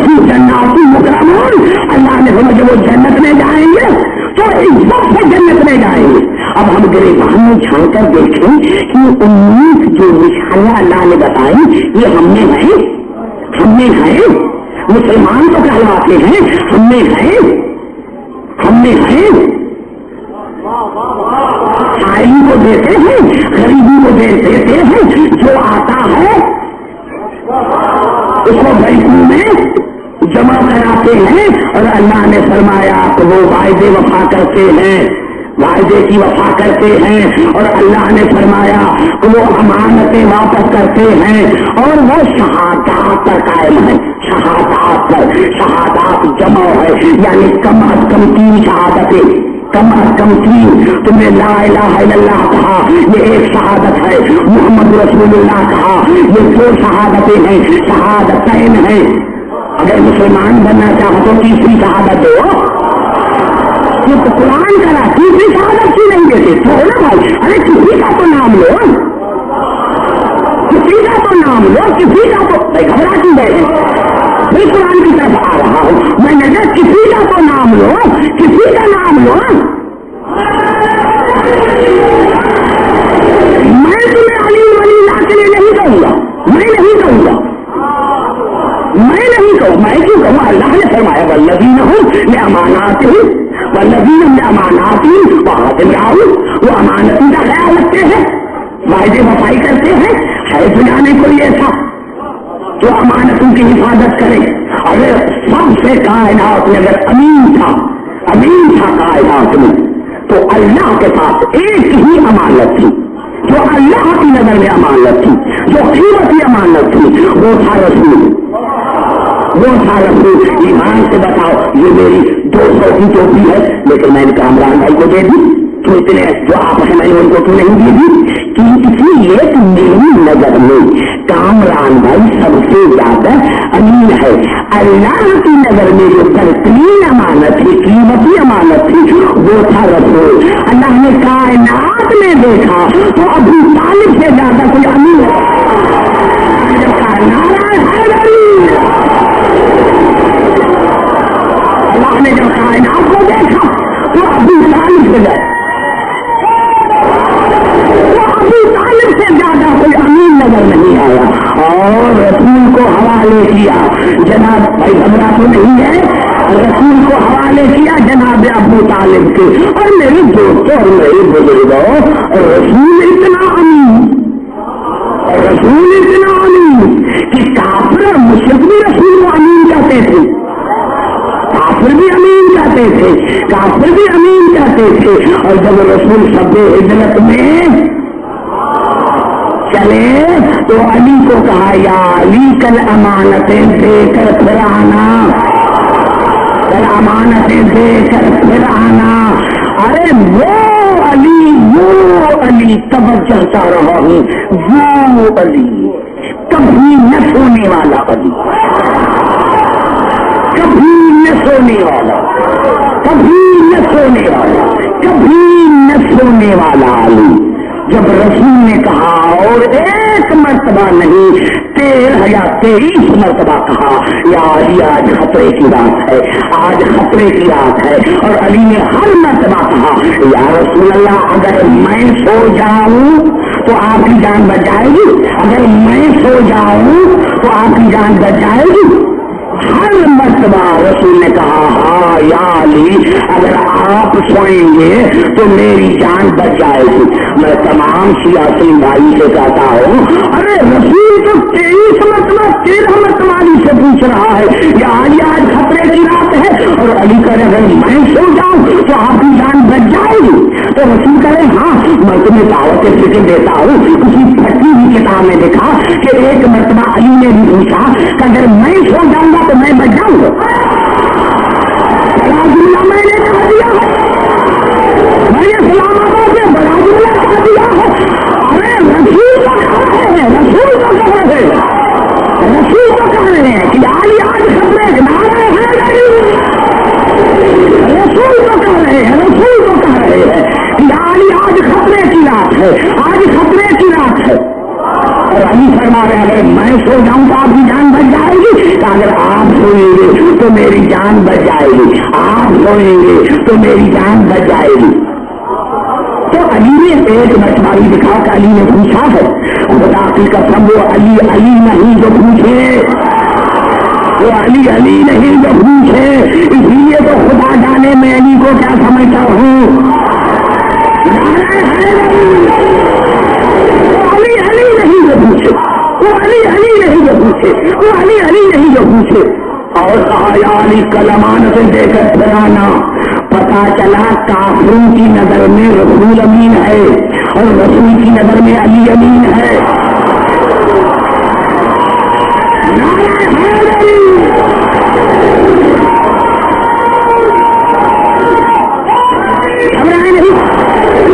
فی جنات مکرمون، اللہ نے ہمیں جب وہ جنت میں جائیں گے تو عزت سے جنت میں جائیں گے. اب ہم گریبان میں جھانک کر دیکھیں کہ 19 جو نشانیاں اللہ نے بتائی یہ ہم میں ہیں. مسلمان تو کہلاتے ہیں، ہم میں ہیں. سائل کو دیتے ہیں، غریبی کو دیتے ہیں، جو آتا ہے اس کو بینکوں میں اللہ نے فرمایا کہ وہ وعدے وفا کرتے ہیں، وعدے کی وفا کرتے ہیں، اور اللہ نے فرمایا کہ وہ امانتیں واپس کرتے ہیں، اور وہ شہادات پر قائم ہے، شہادات پر، شہادات جمع ہے، یعنی کم از کم 3 شہادتیں، کم از کم 3، تم نے لا الہ الا اللہ کہا، یہ ایک شہادت ہے، محمد رسول اللہ کہا، یہ 2 شہادتیں ہیں، شہادتین ہیں۔ اگر مسلمان بننا چاہو تو تیسری شہادت دو، یہ تو قرآن کرا، تیسری شہادت کیوں نہیں دیتے؟ چھوڑو نا بھائی، ارے کسی کا تو نام لو، کسی کا تو نام لو، کسی کا تو، بھائی گھبرا کیوں گئے ہیں؟ میں قرآن کی طرف آ رہا ہوں، میں نے کہا کسی کا تو نام لو، کسی کا نام لو۔ میں تمہیں علی ولی اللہ کے لیے نہیں کہوں گا، میں نہیں کہوں گا، میں نہیں کہوں، میں کیوں کہوں؟ اللہ نے فرمایا والذین هم لاماناتہم، والذین لاماناتہم وعہدہم راعون، وہ امانتوں کا خیال رکھتے ہیں، وعدے وفائی کرتے ہیں، ہے دنیا میں کوئی ایسا جو امانتوں کی حفاظت کرے؟ اگر سب سے کائنات میں اگر امین تھا کائنات میں، تو اللہ کے پاس ایک ہی امانت تھی جو اللہ کی نظر میں امانت تھی، جو قیمتی امانت تھی، وہ تھا رسول، وہ تھا رسول۔ ایمان سے بتاؤ، یہ میری 200 کی ٹوپی ہے، لیکن میں نے کامران بھائی کو دے دی، تو اتنے جو آپ ہیں میں نے ان کو کیوں نہیں دے دی؟ کہ اس لیے کہ میری نظر میں کامران بھائی سب سے زیادہ امین ہے، اللہ کی نظر میں جو بہترین امانت تھی، قیمتی امانت تھی، وہ تھا رسول۔ اللہ نے کائنات میں دیکھا تو ابو طالب سے زیادہ کوئی امین ہے، اللہ نے جب کائنات کو دیکھا تو ابو طالب سے زیادہ کوئی امین نظر نہیں آیا، اور رسول کو حوالے کیا جناب، بھائی گھبرا تو نہیں ہے، رسول کو حوالے کیا جناب ابو طالب کے۔ اور میرے دوستوں اور میرے بزرگوں، رسول اتنا امین کہ کافر اور مشرک بھی رسول کو امین کہتے تھے، کافر بھی امین کہتے تھے، اور جب رسول سب ہجرت میں چلے تو علی کو کہا یا علی کل امانتیں دے کر پھر آنا، کل امانتیں دے کر پھر آنا۔ ارے وہ علی توجہ چاہ رہا ہوں، وہ علی کبھی نہ سونے والا علی، کبھی نہ سونے والا، کبھی نہ سونے والا، کبھی نہ سونے والا علی۔ جب رسول نے کہا، اور ایک مرتبہ نہیں 13 یا 23 مرتبہ کہا، یا علی آج خطرے کی رات ہے، آج خطرے کی رات ہے، اور علی نے ہر مرتبہ کہا یا رسول اللہ اگر میں سو جاؤں تو آپ کی جان بچ جائے گی، اگر میں سو جاؤں تو آپ کی جان بچ جائے گی۔ ہر مرتبہ رسول نے کہا ہاں یا علی اگر آپ سوئیں گے تو میری جان بچ جائے گی۔ میں تمام سیاسی بھائی سے کہتا ہوں، ارے رسول تو 13 مرتبہ علی سے پوچھ رہا ہے یا علی آج خطرے کی رات ہے، اور علی کہہ رہے اگر میں سو جاؤں تو آپ کی جان بچ جائے گی۔ تو رسول کہہ رہے ہاں میں تمہیں دعوت فکر دیتا ہوں۔ کسی پھٹی ہوئی کتاب میں دیکھا کہ ایک مرتبہ علی نے بھی پوچھا کہ اگر میں سو جاؤں گا تو میں بچ جاؤں گا۔ بڑا جملہ میں نے کہہ دیا ہے، میں نے اسلام آباد سے بڑا جملہ کہہ دیا ہے۔ ارے رسول کو کہہ رہے ہیں، رسول کو کہہ رہے ہیں، رسول کو کہہ رہے ہیں کہ علی آج خطرے کے نعرے ہیں نہیں، رسول کو کہہ رہے ہیں، رسول کو کہہ رہے ہیں کہ علی آج خطرے کی رات ہے، آج خطرے کی رات ہے۔ اور علی فرما رہے اگر میں سو جاؤں تو آپ کی جان بچ جائے گی، اگر آپ سوئیں گے تو میری جان بچ جائے گی، آپ سوئیں گے تو میری جان بچ جائے گی۔ تو علی نے ایک مرتبہ دکھا کہ علی نے پوچھا ہے، خدا کی قسم وہ علی نہیں جو پوچھے، وہ علی نہیں جو پوچھے، اس لیے تو خدا جانے میں علی کو کیا سمجھتا ہوں۔ علی نہیں جو پوچھے، وہ علی نہیں جو پوچھے، وہ علی نہیں جو پوچھے۔ اور کہا یا علی کلمانتیں دے کر پھرانا. پتا چلا کافروں کی نظر میں رسول امین ہے اور رسول کی نظر میں علی امین ہے.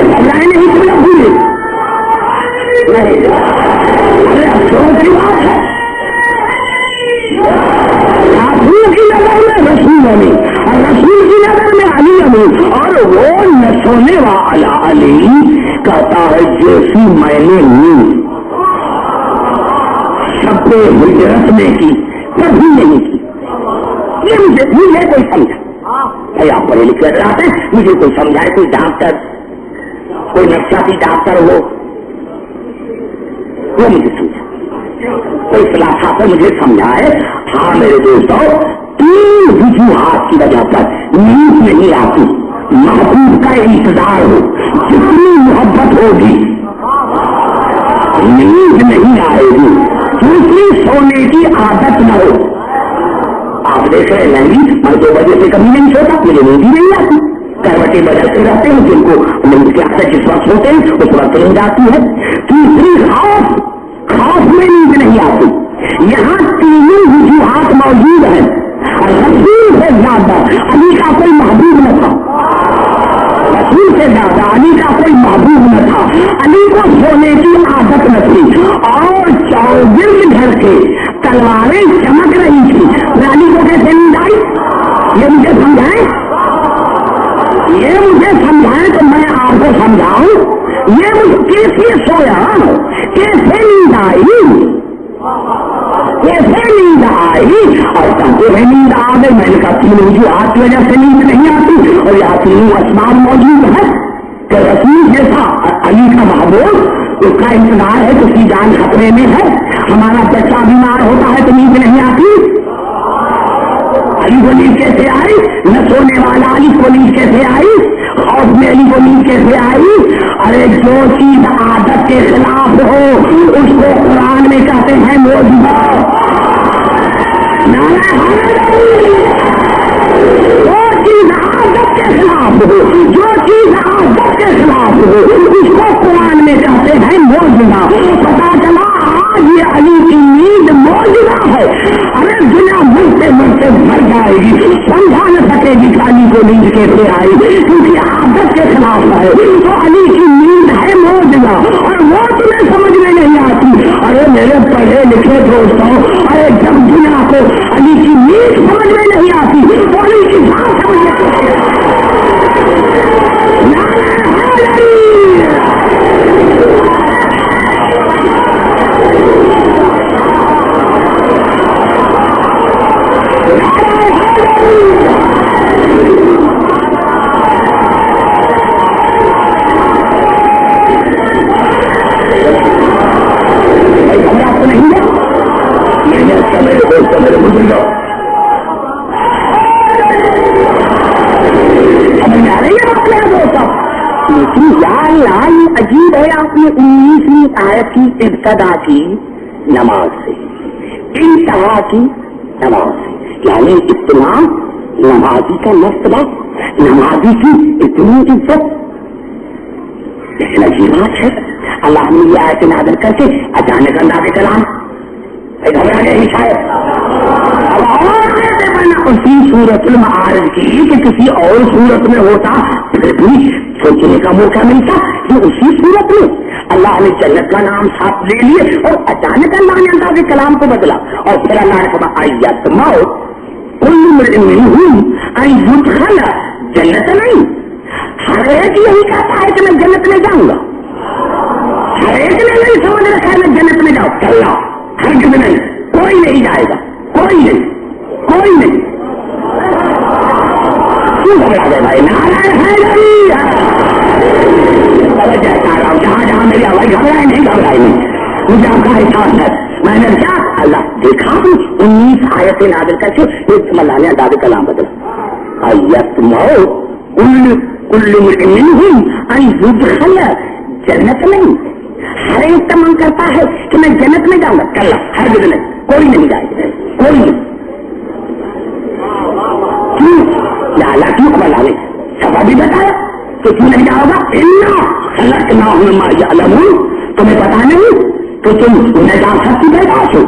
گھبرائے نہیں تم لوگ بھولے نہیں. ارے افسوس کی بات ہے کافروں کی نظر میں رسول امین اور رسول کی نظر میں علی امین. اور وہ نہ سونے والا علی کہتا ہے جیسی میں نے نیند سب پہ ہجرت میں کی کبھی نہیں کی. یہ مجھے کوئی سمجھا آپ پڑھے لکھے رہتے ہیں, مجھے کوئی سمجھائے, کوئی ڈاکٹر کوئی نفسیاتی ڈاکٹر ہو وہ مجھے سمجھا, کوئی فلاسفہ مجھے سمجھائے. ہاں میرے دوستوں, 3 وجوہات کی وجہ پر نیند نہیں آتی. محبوب کا انتظار ہو, جتنی محبت ہوگی نیند نہیں آئے گی. دوسری سونے کی عادت نہ ہو. آپ دیکھ رہے ہیں میں 2 بجے سے کبھی نہیں سوتا, مجھے نیند ہی نہیں آتی. کروٹیں بدلتے رہتے ہیں, جن کو نیند کی عادت جس وقت ہوتے ہیں اس وقت نیند آتی ہے. تیسری خوف میں نیند نہیں آتی. یہاں 3 وجوہات موجود ہیں. رسول سے زیادہ علی کا کوئی محبوب نہ تھا, رسول سے زیادہ علی کا کوئی محبوب نہ تھا. علی کو سونے کی عادت نہ تھی اور 24 گھر کے تلواریں چمک رہی تھی. علی کو کیسے نیند آئی یہ مجھے سمجھائیں تو میں آپ کو سمجھاؤں. یہ مجھے کیسے سویا, کیسے نیند آئی, کیسے نیند آئی. اور کہتے ہیں نیند آ گئی. میں نے کہا 3 وجوہات کی وجہ سے نیند نہیں آتی. اور یہاں 3 اسباب موجود ہے کہ رسول جیسا علی کا محبوب اس کا انتظار ہے, اس کی جان خطرے میں ہے. ہمارا بچہ بیمار ہوتا ہے تو نیند نہیں آتی. علی کو نیند کیسے آئی؟ نہ سونے والا علی کو نیند کیسے آئی؟ خوف میں علی کو نیند کیسے آئی؟ ارے جو چیز عادت کے خلاف ہو اس کو قرآن میں کہتے ہیں معجزہ. جو چیز عادت کے خلاف ہو, جو چیز عادت کے خلاف ہو اس کو قرآن میں کہتے ہیں معجزہ. پتا چلا آج یہ علی کی نیند معجزہ ہے. ارے دنیا مرتے مرتے مر جائے گی, سمجھا نہ سکے گی کہ علی کو نیند کیسے آئی, کیونکہ عادت کے خلاف ہے. تو علی کی نیند ہے معجزہ اور وہ تمہیں سمجھ میں نہیں آتی. ارے میرے پڑھے لکھے دوستوں, ارے جب دنیا کو علی کی نیند سمجھ میں نہیں آتی تو علی کی بات سمجھ میں نہیں آتی. عجیب ہے آپ نے 19ویں آیت کی ابتدا کی نماز سے, انتہا کی نماز سے, یعنی اتنا نمازی کا مرتبہ, نمازی کی اتنی عزت. لیکن عجیب بات ہے اللہ نے یہ آیت نازل کر کے اچانک اللہ کے کلام گھبرا گئے شاید. اب اور بنا اسی صورت المعارج کی کہ کسی اور صورت میں ہوتا پھر بھی سوچنے کا موقع ملتا کہ اسی صورت میں اللہ نے جنت کا نام ساتھ لے لیے اور اچانک اللہ نے اللہ کے کلام کو بدلا. اور پھر اللہ نے کہا آیت ماؤ کل منہم ان یدخل جنت نہیں. ہر ایک یہی کہتا ہے کہ میں جنت میں جاؤں گا. ہر ایک نے نہیں سمجھ رکھا ہے میں جنت میں جاؤں. چلنا ہرگز نہیں, کوئی نہیں جائے گا, کوئی نہیں, کوئی نہیں. کیوں گھبرا گئے بھائی؟ جہاں جہاں میری آواز گھبرائے نہیں, مجھے آپ کا احساس ہے. میں نے کیا اللہ دیکھا 19 آیتیں نازل کر کے ایک اللہ نے انداز کلام بدلا. آیت ماؤ کل منہم ان یدخل جنت نہیں. ہر ایک کا من کرتا ہے کہ میں جنت میں جاؤں گا. کل ہر نہیں, کوئی نہیں جائے گا, کوئی نہیں. یا اللہ کیوں بنا لے سب بھی بتایا کہ کیوں نہیں جاؤ گا خلقناہم مما یعلمون تمہیں پتا نہیں کہ تم نجاست کی پیداش ہو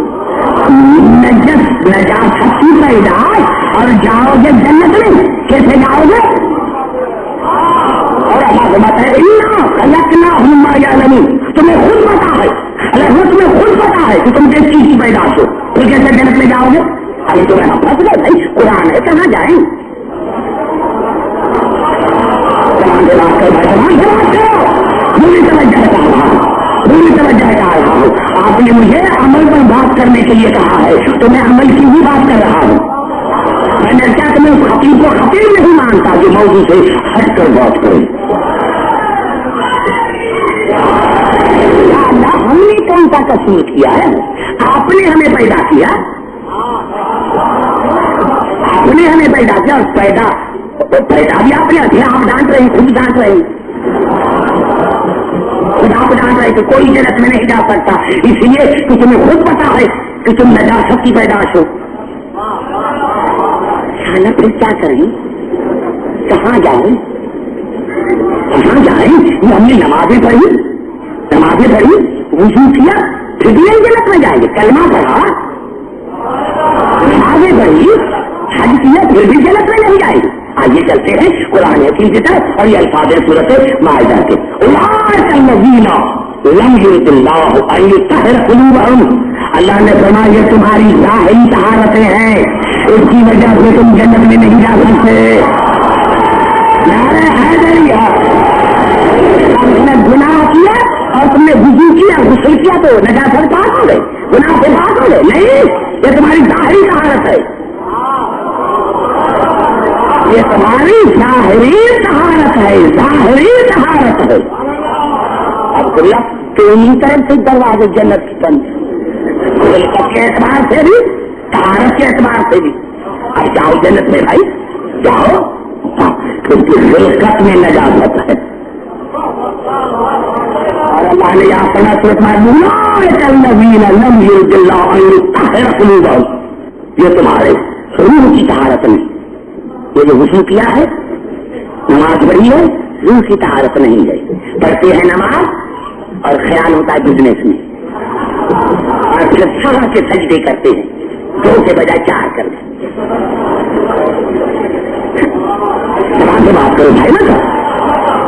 نجاست کی پیداش اور جاؤ گے جنت میں کیسے جاؤ گے اور اللہ کو بتایا خلقناہم مما یعلمون تمہیں خود پتا ہے اللہ تمہیں خود پتا ہے کہ تم کس چیز کی پیداش ہو پھر کیسے جنت میں جاؤ گے ابھی تمہیں پھنس گئے بھائی قرآن ہے کہاں جائیں پوری توجہ کر رہا ہوں پوری توجہ کر رہا ہوں آپ نے مجھے عمل پر بات کرنے کے لیے کہا ہے تو میں عمل کی بھی بات کر رہا ہوں میں نے کیا کہ میں اس خطیب کو خطیب نہیں مانتا جو موضوع سے ہٹ کر بات کرے ہم نے کون سا قصور کیا ہے آپ نے ہمیں پیدا کیا آپ نے ہمیں پیدا کیا اور پیدا بھی آپ نے کیا آپ ڈانٹ رہے ہیں خود ڈانٹ رہے ہیں خود آپ ڈانٹ رہے کہ کوئی جنت میں نہیں جا سکتا اس لیے کہ تمہیں خود پتا ہے کہ تم نجاست کی پیداش ہو کھانا پھر کیا کریں کہاں جائیں یہ ہم نے نمازیں پڑھی وضو کیا پھر بھی جنت میں جائیں گے کلمہ پڑھا نمازیں پڑھی حج کیا پھر بھی جنت میں نہیں جائیں گے آئیے چلتے ہیں قرآن حکیم کی طرف اور یہ الفاظ صورت مائدہ کے اللہ نے فرمایا یہ تمہاری ظاہری طہارتیں ہیں اس کی وجہ سے تم جنت میں نہیں جا سکتے تم نے گناہ کیا اور تم نے وضو کیا غسل کیا تو نجاست پاک ہو گئے گناہ سے پاک ہو گئے نہیں یہ تمہاری ظاہری طہارت ہے یہ تمہاری ظاہری طہارت ہے عبداللہ تین طرف سے دروازے جنت کی بند کے اعتبار سے بھی طہارت کے اعتبار سے بھی اب جاؤ جنت میں بھائی جاؤ کیونکہ خلقت میں نجاست ہے اور اللہ نے یہاں پڑھا یہ تمہارے روح کی طہارت نہیں یہ جو وضو کیا ہے نماز پڑھی ہے روح کی طہارت نہیں ہے پڑھتے ہیں نماز اور خیال ہوتا ہے بزنس میں اور پھر سارا کے سجدے کرتے ہیں دو کے بجائے چار کر دیں سے بات کرو بھائی نا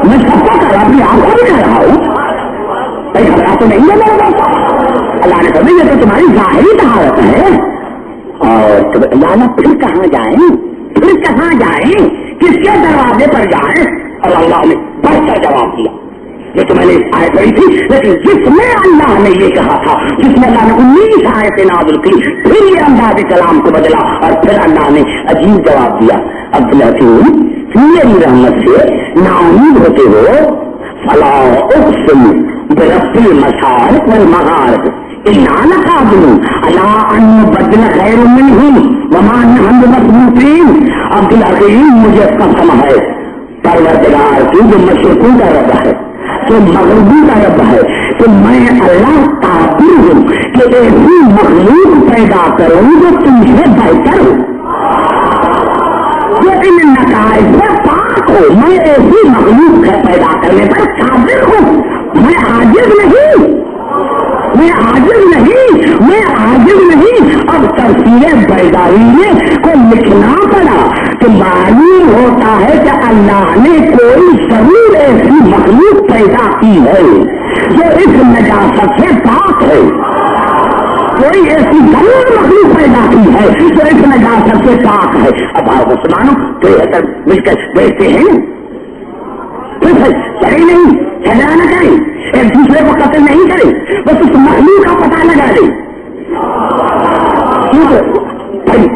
میں سب کا کر رہا اپنی آپ کو بھی کر رہا ہوں بھائی گھبرا تو نہیں ہے میرے پاس اللہ نے کہا یہ تو تمہاری ظاہری طہارت ہے اور اللہ پھر کہاں جائیں کس کے دروازے پر جائیں اور اللہ نے بڑھ کر جواب دیا یہ تو میں نے آیت پڑھی تھی لیکن جس میں اللہ نے یہ کہا تھا جس میں اللہ نے 19 آیتیں نازل کی پھر یہ انداز کلام کو بدلا اور پھر اللہ نے عجیب جواب دیا عبداللہ میری رحمت سے ناامید ہوتے ہو فلا اقسم برب المشارق والمغارب انا لقادرون على ان نبدل خيرا منهم وما نحن بمسبوقين عبدالعظیم مجھے قسم ہے پروردگار کی جو مشرقوں کا رب ہے تو مغربی کا رب ہے تو میں اللہ قادر ہوں کہ ایسی مخلوق پیدا کروں جو تم سے بہتر ہو جو ان نتائج سے پاک ہو میں ایسی مخلوق پیدا کرنے پر قادر ہوں میں عاجز نہیں اب تفسیر بیضاوی کو لکھنا پڑا کہ معلوم ہوتا ہے کہ اللہ نے کوئی ضرور ایسی مخلوق پیدا کی ہے جو اس نجاست سے پاک ہے کوئی ایسی ضرور مخلوق پیدا کی ہے جو اس نجاست سے پاک ہے اب آپ مسلمانوں تو مل کر بیٹھتے ہیں کریں نہیں جھگڑا نہ کریں ایک دوسرے کو قتل نہیں کریں بس اس مخلوق کا پتہ لگا دیں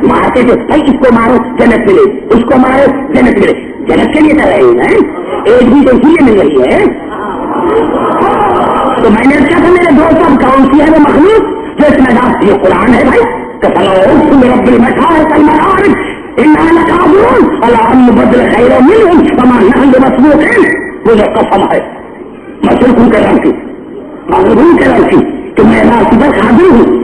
مارتے تھے بھائی اس کو مارو جنت ملے اس کو مارو جنت ملے جنت کے لیے کر رہے ہیں ایک بھی تو اسی لیے مل رہی ہے تو میں نے کیا تھا میرے دوست اب کون سی ہے وہ مخلوق جو اس نجات یہ قرآن ہے بھائی رب المشارق والمغارب انا لقادرون على ان نبدل خيرا منهم وما نحن بمسبوقين مجھے قسم ہے مشرقوں کے رب کی مغربوں کے رب کی کہ میں اللہ کی پر قادر ہوں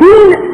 3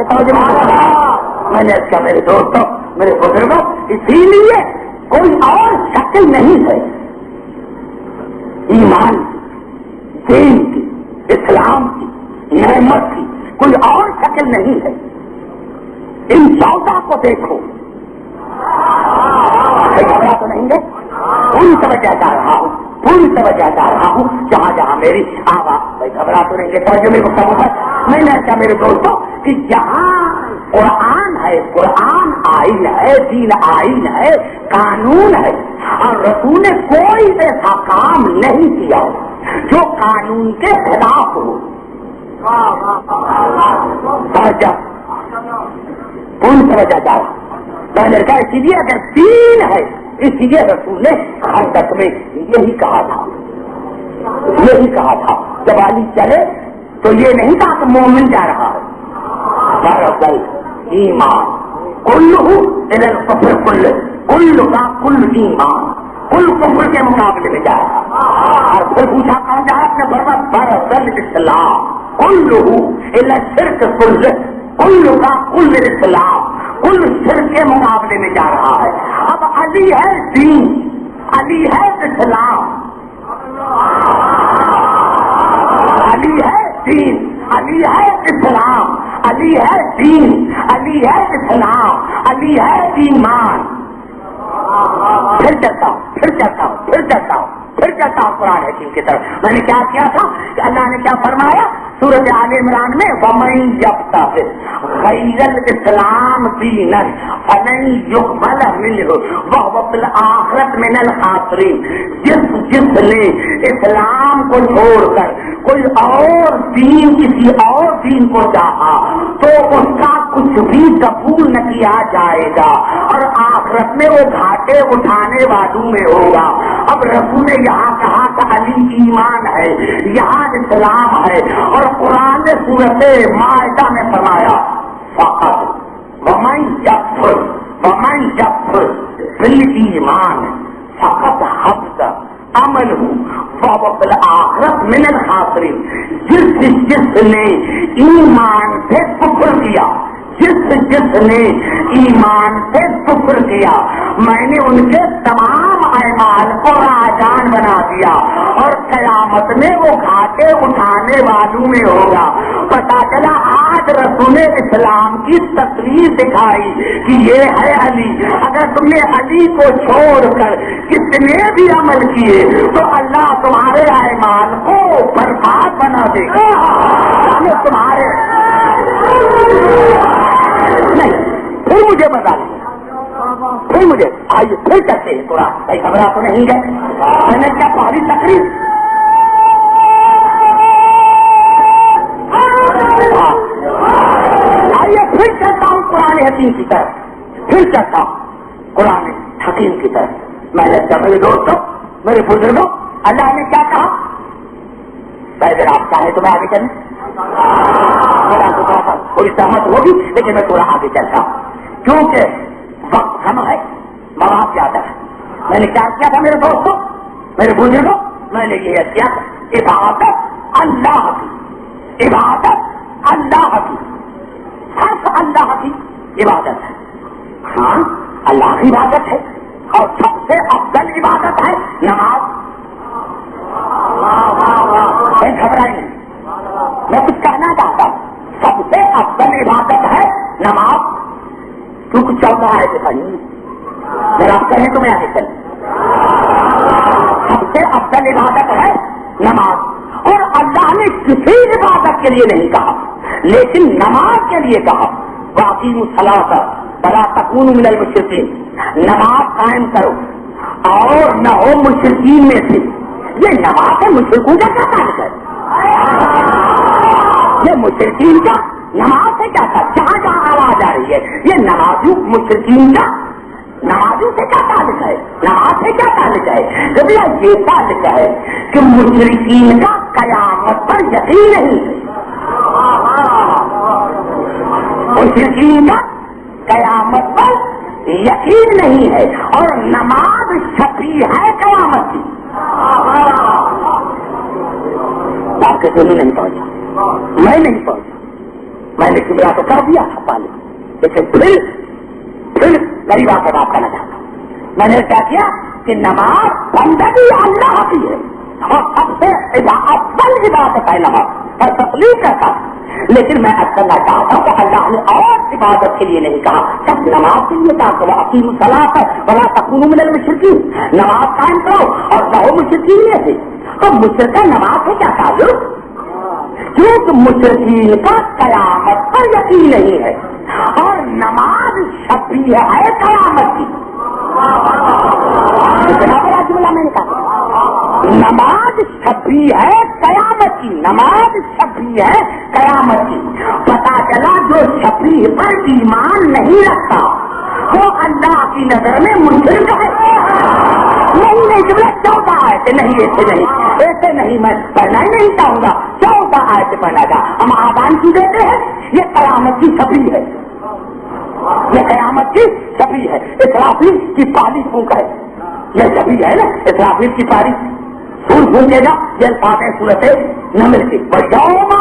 لیے توجہ میں نے کہا میرے دوستوں میرے بزرگوں اسی لیے کوئی اور شکل نہیں ہے ایمان دین کی اسلام کی نعمت کی کوئی اور شکل نہیں ہے. ان 14 کو دیکھو گھبرا تو نہیں گے پوری توجہ چاہ رہا ہوں پوری توجہ چاہ رہا ہوں جہاں جہاں میری آواز بھائی گھبرا تو نہیں گے توجہ میرے کو میں نے کہا میرے دوستوں کہ جہاں قرآن ہے قرآن آئین ہے دین آئین ہے قانون ہے اور رسول نے کوئی ایسا کام نہیں کیا جو قانون کے خلاف ہو. توجہ پوری توجہ چاہ رہا میں نے کہا اسی لیے اگر دین ہے اسی لیے رسول نے خندق میں یہی کہا تھا جب علی چلے تو یہ نہیں کہا کہ مومن جا رہا ہے دراصل ایمان کل کفر کل کا کل ایمان کل کفر کے مقابلے میں جا رہا اور پھر پوچھا کہاں جا اپنے برباد دراصل اسلام کل شرک کل کا کل اسلام کل شرک کے مقابلے میں جا رہا ہے. اب علی ہے دین علی ہے اسلام علی ہے دین علی ہے اسلام علی ہے دین علی ہے اسلام علی ہے ایمان. پھر چلتا ہوں قرآن حکیم کی طرف میں نے کیا تھا کہ اللہ نے کیا فرمایا سورۃ آل عمران میں وَمَن يَبْتَغِ غَيْرَ الْإِسْلَامِ دِينًا فَلَن يُقْبَلَ مِنْهُ وَهُوَ فِي الْآخِرَةِ مِنَ الْخَاسِرِينَ. جس نے اسلام کو چھوڑ کر کوئی اور دین کسی اور دین کو چاہا تو اس کا کچھ بھی قبول نہ کیا جائے گا اور آخرت میں وہ گھاٹے اٹھانے والوں میں ہوگا. اب رسول نے یہاں کہا کہ علی ایمان ہے یہاں اسلام ہے اور قرآن نے سورۃ مائدہ میں فرمایا فقط ومن یکفر بالایمان فقط حبط عملہ وهو فی الآخرۃ من الخاسرین. جس نے ایمان سے کفر کیا جس نے ایمان سے کفر کیا میں نے ان کے تمام اعمال کو راجان بنا دیا اور قیامت میں وہ گھاٹے اٹھانے والوں میں ہوگا. پتا چلا آج رسول اسلام کی تصویر دکھائی کہ یہ ہے علی. اگر تم نے علی کو چھوڑ کر کتنے بھی عمل کیے تو اللہ تمہارے اعمال کو برباد بنا دے گا. تمہارے نہیں پھر مجھے بتا دیں پھر مجھے آئیے پھر کرتے ہیں تھوڑا بھائی گھبرا تو نہیں گئے. میں نے کیا پہلی تقریر آئیے پھر چلتا ہوں قرآن حکیم کی طرف پھر چلتا ہوں قرآن حکیم کی طرف. میں نے کہا میرے دوستوں میرے بزرگوں اللہ نے کیا کہا اگر آپ چاہیں تو میں آگے چلیں تھوڑی سہمت ہوگی لیکن میں تھوڑا آگے چلتا ہوں کیونکہ وقت کم ہے مواد زیادہ ہے. میں نے کیا کیا تھا میرے دوستوں میرے بزرگوں میں نے یہ کیا عبادت اللہ کی صرف اللہ کی عبادت ہے. ہاں اللہ کی عبادت ہے اور سب سے افضل عبادت ہے نماز. گھبرائیں میں کچھ کہنا چاہتا ہوں سب سے افضل عبادت ہے نماز. کیونکہ چل رہا ہے کہ اگر آپ کہیں تو میں آگے چلیں. سب سے افضل عبادت ہے نماز اور اللہ نے کسی عبادت کے لیے نہیں کہا لیکن نماز کے لیے کہا وَأَقِیمُوا الصَّلَاةَ وَلَا تَکُونُوا مِنَ الْمُشْرِکِینَ. نماز قائم کرو اور نہ ہو مشرکین میں سے. یہ نماز ہے مشرکوں کا کیا تعلق ہے یہ مشرکین کا نماز سے کیا تھا جہاں جہاں آواز آ رہی ہے یہ نمازیوں مشرکین کا نمازیوں سے کیا تعلق ہے نماز سے کیا تعلق ہے جب یہ تعلق ہے کہ مشرکین کا قیامت پر یقین نہیں ہے. مشرکین کا قیامت پر یقین نہیں ہے اور نماز چھپی ہے قیامت کی. آپ کے دونوں نہیں پہنچا میں نہیں پہنچا میں نے کبرا تو کر دیا تھا پہلے، لیکن پھر غریبا کا بات کرنا چاہتا ہوں. میں نے کیا کیا کہ نماز بندگی اللہ کی ہے اور سب سے افضل عبادت ہے نماز، اور تسلیم کرتا ہوں. لیکن میں کرنا چاہتا ہوں کہ اللہ نے اور عبادت کے لیے نہیں کہا، سب نماز کے لیے کہا کہ وَأَقِیمُوا الصَّلَاةَ وَلَا تَكُونُوا مِنَ الْمُشْرِکِینَ، نماز قائم کرو اور نہ ہو مشرکین میں سے. تو مشرکہ نماز سے کیا تعلق؟ کیونکہ مشرکین کا قیامت پر یقین نہیں ہے اور نماز شبیہ ہے قیامت کی. اتنا بڑا جملہ میں نے کہا، نماز شبیہ ہے قیامت کی، نماز شبیہ ہے قیامت کی. پتا چلا جو شبیہ پر ایمان نہیں رکھتا وہ اللہ کی نظر میں مشرک ہے. نہیں جملہ 14 آئے نہیں ایسے نہیں میں پڑھنا ہی نہیں چاہوں گا. 14 آئے پڑھنا گا. ہم آدان کی دیتے ہیں، یہ قیامت کی شبیہ ہے، یہ قیامت کی شبیہ ہے. اسرافیل کی پالی پھونک ہے، یہ شبیہ ہے نا. اسرافیل کی پالی پھول پھونکے گا، یہ الفاظ صورتیں نہ ملتی. یوم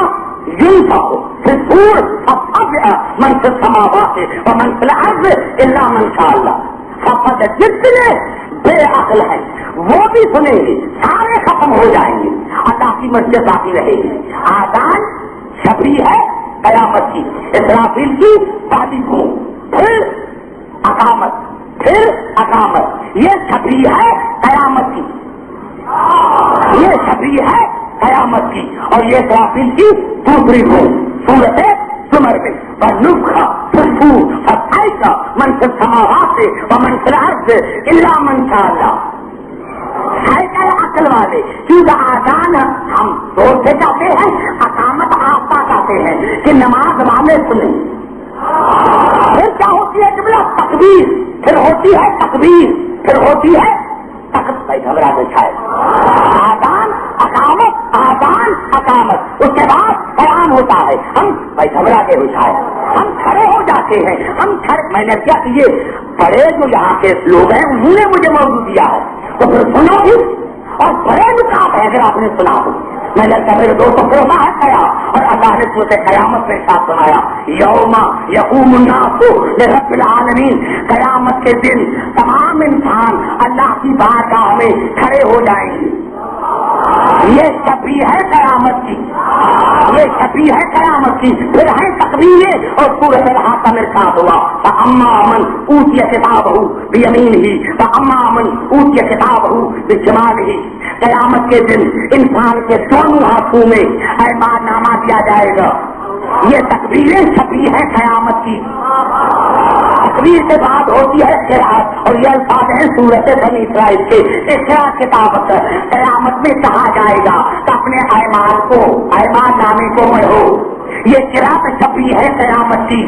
ينفخ في الصور ففزع من في السماوات ومن في الارض الا من شاء الله. فقد جتنے بے عقل ہیں وہ بھی سنیں گے، سارے ختم ہو جائیں گے، اللہ کی مرضی باقی رہے گی. آذان شبیہ ہے قیامت کی، اسرافیل کی پالی پھونک، پھر اقامت، پھر اقامت. یہ شبیہ ہے قیامت کی، یہ شبیہ ہے قیامت کی. اور یہ اسرافیل کی دوسری پھونک سورت زمر میں فنفخ في الصور فصعق من في السماوات ومن في الارض الا من شاء الله. سائیکل عقل والے کیونکہ آذان ہم زور سے کہتے ہیں، اقامت آستا کہتے ہیں کہ نماز والے سنیں. پھر کیا ہوتی ہے جملہ تکبیر، پھر ہوتی ہے تکبیر، پھر ہوتی ہے گھبرا کے چھائے آذان اقامت، آذان اقامت. اس کے بعد قیام ہوتا ہے. ہم بھائی گھبرا کے اٹھائے، ہم کھڑے ہو جاتے ہیں. ہم کھڑے، میں نے کیا کہ یہ بڑے جو یہاں کے لوگ ہیں انہوں نے مجھے موضوع دیا ہے تو پھر سنو بھی. اور بڑے نکات ہے اگر آپ نے سنا ہو. میں نے کہا میرے دوستوں فرما ہے قیام، اور اللہ نے سورۃ قیامت میں ساتھ سنایا یوم یقوم الناس لرب العالمین. قیامت کے دن تمام انسان اللہ کی بارگاہ میں کھڑے ہو جائیں گے. یہ شبیہ ہے قیامت کی، یہ شبیہ ہے قیامت کی. پھر ہے تقریریں اور سورۃ الحاقہ میں ساتھ ہوا فاما من اوتی کتابہ بیمینہ فاما من اوتی کتابہ بشمالہ. قیامت کے دن انسان کے دونوں ہاتھوں میں ایمان نامہ دیا جائے گا. یہ تکبیریں شبیہ ہے قیامت کی. تکبیر کے بعد ہوتی ہے قرات، اور یہ الفاظ ہیں سورۃ بنی اسرائیل کے. اقرا کتابت قیامت میں کہا جائے گا کہ اپنے ایمان کو، ایمان نامے کو پڑھو. یہ قرات شبیہ ہے قیامت کی.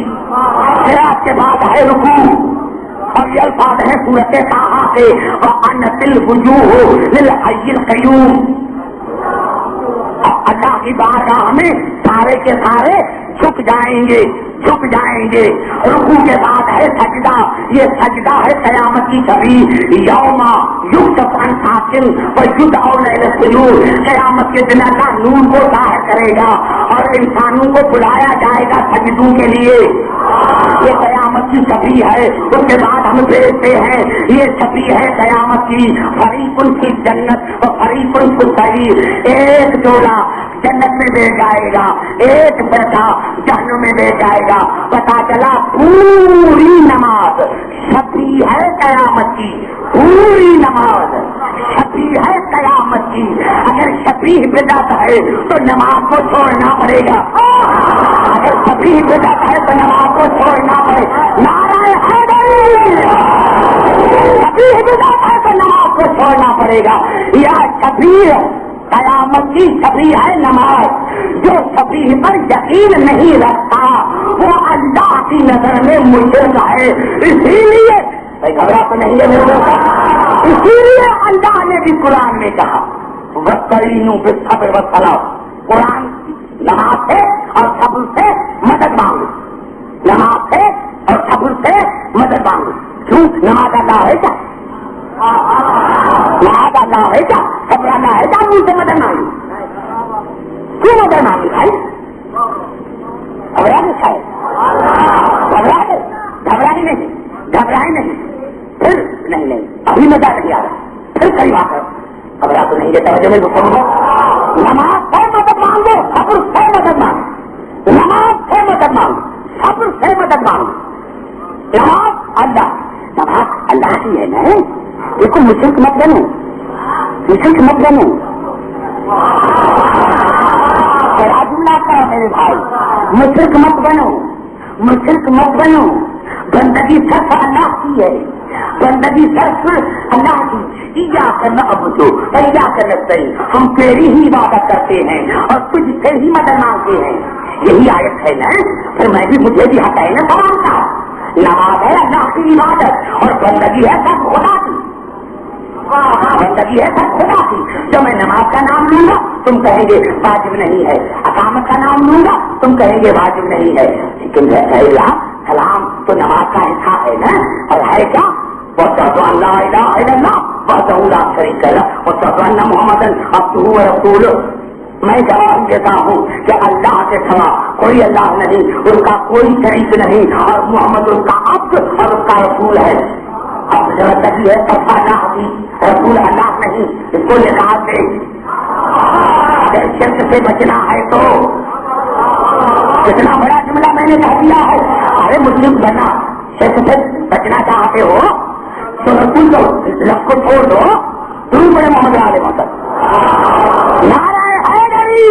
قرات کے بعد ہے رکوع، اور یہ الفاظ ہیں سورۃ طٰہٰ کے وَأَنَّتِ الْوُجُوهُ لِلْحَيِّ الْقَيُّومِ. اللہ کی بارگاہ میں سارے کے سارے جھک جائیں گے، جھک جائیں گے. رکوع کے بعد ہے سجدہ، یہ سجدہ ہے قیامت کی شبیہ. یوم یکشف عن ساق ویدعون الی السجود. قیامت کے دن اللہ نور کو ظاہر کرے گا اور انسانوں کو بلایا جائے گا سجدوں کے لیے. یہ قیامت کی شبیہ ہے. اس کے بعد ہم دیکھتے ہیں یہ شبیہ ہے قیامت کی. فریق فی جنت و فریق فی السعیر. ایک جوڑا جنت میں لے جائے گا، ایک فرقہ جہنم میں لے جائے گا. پتا چلا پوری نماز شبیہ ہے قیامت کی، پوری نماز شبیہ ہے قیامت کی. اگر شبیہ بدعت ہے تو نماز کو چھوڑنا پڑے گا. اگر شبیہ بدعت ہے تو نماز کو چھوڑنا پڑے گا. نعرہ حیدری. شبیہ بدعت ہے تو نماز کو چھوڑنا پڑے گا. یا شبیہ قیامت کی شبیہ ہے نماز. جو شبیہ پر یقین نہیں رکھتا وہ اللہ کی نظر میں مشرک ہے. اسی لیے گھبرا تو نہیں ہے میرے دوست، اسی لیے اللہ نے بھی قرآن میں کہا وَاسْتَعِینُوا بِالصَّبْرِ وَالصَّلَاةِ. قرآن نماز سے اور صبر سے مدد مانگو، نماز سے اور صبر سے مدد مانگو. کیوں؟ نماز اللہ ہے کیا؟ نماز اللہ ہے کیا؟ صبر اللہ ہے کیا؟ مجھ سے مدد مانگو. کیوں مدد مانگی بھائی؟ گھبرانے شاید گھبرانے نہیں پھر نہیں ابھی مزہ نہیں آ رہا، پھر کئی بات ہے گھبرا تو نہیں دیتا میں سنو نماز سے مدد مانگو، صبر سے مدد مانگو، نماز سے مدد مانگو، صبر سے مدد مانگو، نماز اللہ کی ہے نا، دیکھو مشرک مت بنو راج اللہ کا میرے بھائی، مشرک مت بنو، بندگی صرف اللہ کی ہے، بندگی صرف اللہ کی، ایاک نعبد و ایاک نستعین، ہم تیری ہی عبادت کرتے ہیں اور تجھ سے ہی مدد مانگتے ہیں، یہی آیت ہے نا، پھر مجھے بھی حق ہے نا سوال کا، نماز ہے اللہ کی عبادت اور بندگی ہے سب خدا کی، جو میں نماز کا نام لوں گا تم کہیں گے واجب نہیں ہے، اقامت کا نام لوں گا تم کہیں گے واجب نہیں ہے، لیکن کلام تو نماز کا حصہ ہے نا، اور ہے کیا وَأَشْهَدُ أَن لَّا إِلَٰهَ إِلَّا اللَّهُ وَحْدَهُ لَا شَرِيكَ لَهُ وَأَشْهَدُ أَنَّ مُحَمَّدًا عَبْدُهُ وَرَسُولُهُ، میں جواب دیتا ہوں کہ اللہ کے سوا کوئی اللہ نہیں، ان کا کوئی شریک نہیں، اور محمد ان کا عبد اور ان کا رسول ہے۔ اب ضرورت ہے اللہ کی، رسول اللہ نہیں، اس کو نکال دے، اگر شرک سے بچنا ہے تو کتنا بڑا جملہ میں نے کہہ دیا ہے، ارے مسلم بنا، شرک سے بچنا چاہتے ہو تو رسول کو لفظ کو چھوڑ دو، تم بڑے محمد علیہ وسلم نعرہ حیدری۔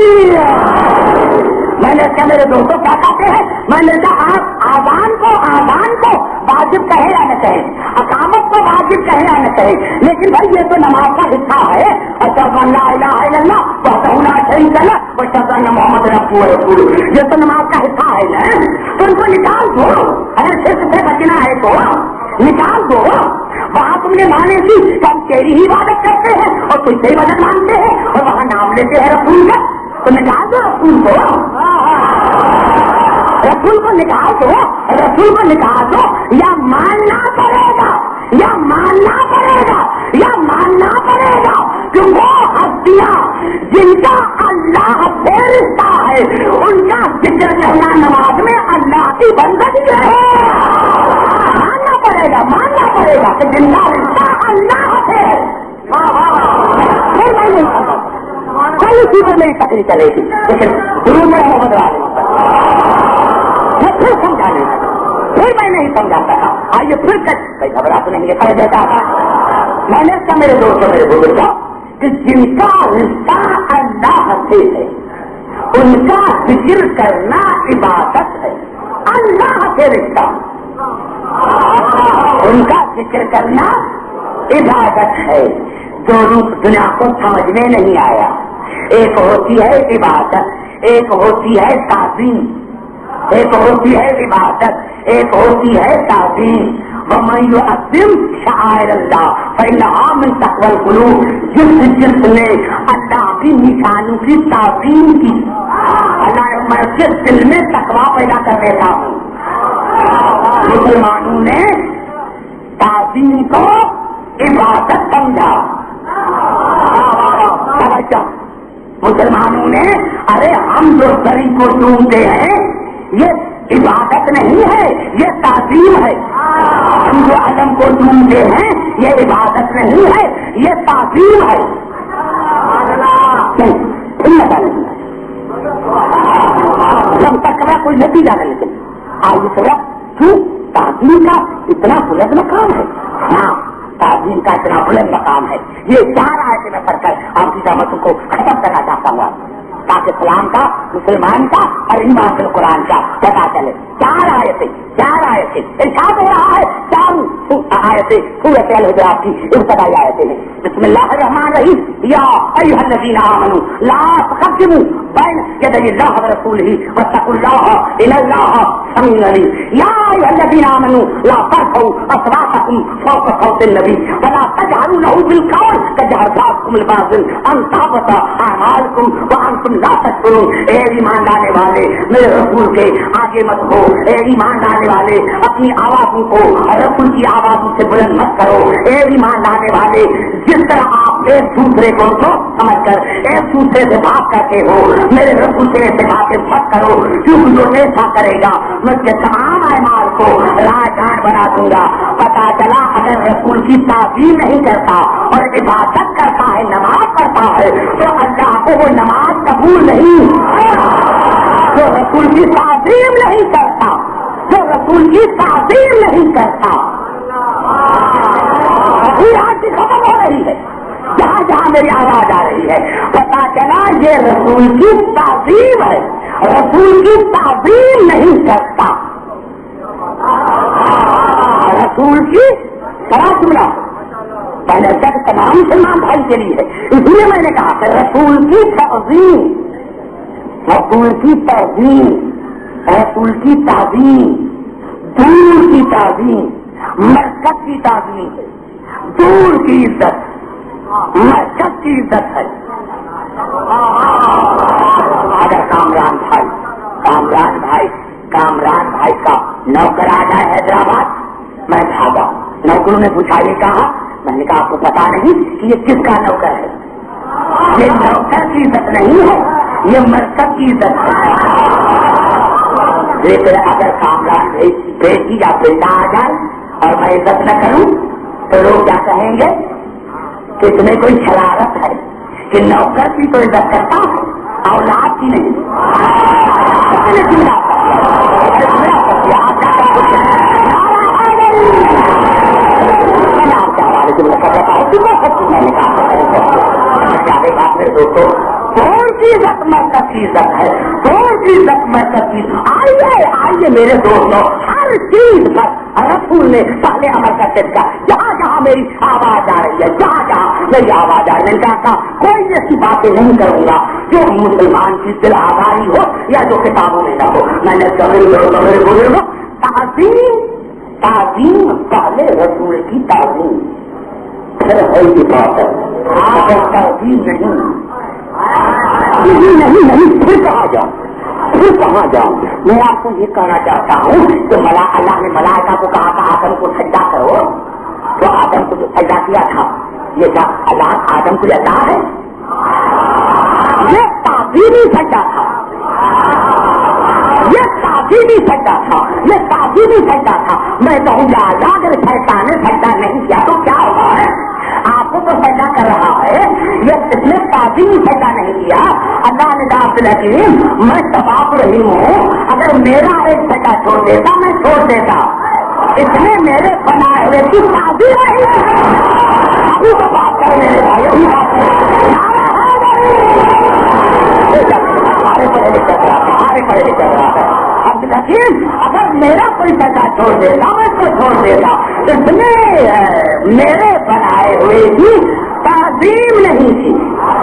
میں نے کہا میرے دوستوں کیا کہتے ہیں، میں نے کہا آپ آزان کو واجب کہے یا نہ کہے، اقامت کو واجب کہے یا نہ کہے، لیکن بھائی یہ تو نماز کا حصہ ہے، اشہد ان لا الہ الا اللہ وحدہ لا شریک لہ واشہد ان محمد عبدہ ورسولہ، یہ تو نماز کا حصہ ہے نا، تو ان کو نکال دو، اگر شرک سے بچنا ہے تو نکال دو، وہاں تم نے مانے تھی کہ ہم تیری ہی عبادت کرتے ہیں اور تجھ سے ہی مدد مانگتے ہیں، اور وہاں نام لیتے ہیں رسول کا، تو نکال دو رسول کو نکال دو، یا ماننا پڑے گا کہ وہ ہستیاں جن کا اللہ پھیرتا ہے ان کا ذکر کرنا نماز میں اللہ کی بندگی ہے، ماننا پڑے گا کہ جن کا رشتہ اللہ سے کوئی اسی پر میری تقریر چلے گی، لیکن ضرور میں بدلا میں پھر سمجھانے لگا، پھر میں نہیں سمجھاتا تھا، آئیے پھر گھبرا تو نہیں کر دیتا تھا، میں نے کہا میرے دوستوں میرے بزرگوں کہ جن کا رشتہ اللہ سے ہے ان کا ذکر کرنا عبادت ہے، اللہ سے رشتہ، ان کا ذکر کرنا عبادت ہے، جو دنیا کو سمجھ میں نہیں آیا، ایک ہوتی ہے عبادت، ایک ہوتی ہے تعظیم، ایک ہوتی ہے عبادت، ایک ہوتی ہے تعظیم، وَمَن يُعَظِّمْ شَعَائِرَ اللَّهِ فَإِنَّهَا مِن تَقْوَى الْقُلُوبِ، جس نے اللہ کی نشانوں کی تعظیم کی، اللہ میں جس دل میں تقویٰ پیدا کر دیتا ہوں، مسلمانوں نے تعظیم کو عبادت سمجھا، مسلمانوں نے ارے ہم جو سری کو چومتے ہیں یہ عبادت نہیں ہے، یہ تعظیم ہے، ہم جو علم کو چومتے ہیں یہ عبادت نہیں ہے، یہ تعظیم ہے، جب تک کا کوئی نتیجہ نہیں، لیکن آج اس وقت کیوں تعظیم کا اتنا بلند مقام ہے، ہاں تعظیم کا اتنا بلند مقام ہے، یہ 4 آیتیں میں پڑھ کر آپ کی دعوتوں کو ختم کرنا چاہتا ہوں تاکہ اسلام کا، مسلمان کا اور ایمان قرآن کا پتا چلے۔ 4 آیتیں ارشاد ہو رہا ہے، 4 آیتیں سورۃ الحجرات کی ابتدائی آیتیں ہیں۔ بسم اللہ الرحمن الرحیم، یا ایھا الذین آمنوا لا تقدموا بین یدی اللہ ورسولہ واتقوا اللہ ان اللہ سمیع علیم، یا ایھا الذین آمنوا لا ترفعوا اصواتکم فوق صوت النبی ولا تجهروا له بالقول كجهر بعضكم لبعض ان تحبط اعمالکم وانتم لا تشعرون۔ اے ایمان لانے والے میرے رسول کے آگے مت ہو، اے ایمان لانے والے اپنی آوازوں کو رسول کی آوازوں سے بلند مت کرو، اے ایمان لانے والے جس طرح آپ ایک دوسرے کو سمجھ کر ایک دوسرے سے بات کرتے ہو میرے رسول سے اتفاق مت کرو، کیونکہ جو ایسا کرے گا میں اس کے تمام اعمال کو راجان بنا دوں گا۔ پتا چلا اگر رسول کی تعظیم نہیں کرتا اور عبادت کرتا ہے، نماز پڑھتا ہے، تو اللہ کو وہ نماز قبول نہیں۔ جو رسول کی تعظیم نہیں کرتا، جو رسول کی تعظیم نہیں کرتا، آج کی خبر ہو رہی ہے، جہاں جہاں میری آواز آ رہی ہے، پتا چلا یہ رسول کی تعظیم ہے، رسول کی تعظیم نہیں کرتا۔ رسول کی طرح سنا پہلے تک تمام مسلمان بھائی کے لیے ہے، اس لیے میں نے کہا کہ رسول کی تعظیم، رسول کی تعظیم، رسول کی تعظیم، دور کی تعظیم، مرکز کی تعظیم ہے، دور کی عزت، مرکز کی عزت ہے۔ اگر کامران بھائی کا نوکر آ جائے حیدرآباد، میں بھاگا، نوکروں نے پوچھا یہ کہا، میں نے کہا آپ کو پتا نہیں کہ یہ کس کا نوکر ہے؟ یہ نوکر کی عزت نہیں ہے، یہ مرکز کی عزت ہے۔ لیکن اگر کامران بیٹی یا بیٹا آ جائے اور میں عزت نہ کروں تو لوگ کیا کہیں گے کہ تمہیں کوئی شرارت ہے کہ نوکر کی تو عزت کرتا ہے، اولاد کی نہیں۔ کون کی عزت مرکز کی عزت ہے، کون کی عزت مرکز کی۔ آئیے میرے دوستوں، ہر چیز پر رسول نے پہلے عمل کرتے تھا۔ جہاں جہاں میری آواز آ رہی ہے، جہاں جہاں میری آواز آ رہی ہے، کہا کوئی ایسی باتیں نہیں کروں گا جو مسلمان کی دل آزاری ہو یا جو کتابوں میں نہ ہو۔ میں نے بزرگوں تعظیم پہلے رسول کی تعظیم، پھر ہے کی بات ہے اگر تعظیم نہیں پھر کہاں جاؤں؟ میں آپ کو یہ کہنا چاہتا ہوں کہ اللہ نے ملائکہ کو کہا تھا آدم کو سجدہ کرو، تو آدم کو جو سجدہ کیا تھا، یہ کیا اللہ آدم کو اللہ ہے؟ یہ تعظیمی سجدہ تھا، یہ تعظیمی سجدہ تھا، یہ تعظیمی سجدہ تھا۔ میں کہوں گا اگر شیطان نے سجدہ نہیں کیا تو کیا ہوا ہے؟ آپ کو تو سجدہ کر رہا ہے، یہ اس نے تعظیمی سجدہ نہیں کیا۔ اللہ نے کہا لیکن میں تباہ رہی ہوں، اگر میرا ایک سجدہ چھوڑ دیتا میں چھوڑ دیتا، اس نے میرے بنائے ہوئے کی تعظیم نہیں کی۔ ابھی تو بات کر میرے بھائی، پڑھے لکھ رہا ہے اب لیکن اگر میرا کوئی سجدہ چھوڑ دیتا میں تو چھوڑ دیتا، اس نے میرے بنائے ہوئے کی تعظیم نہیں کی۔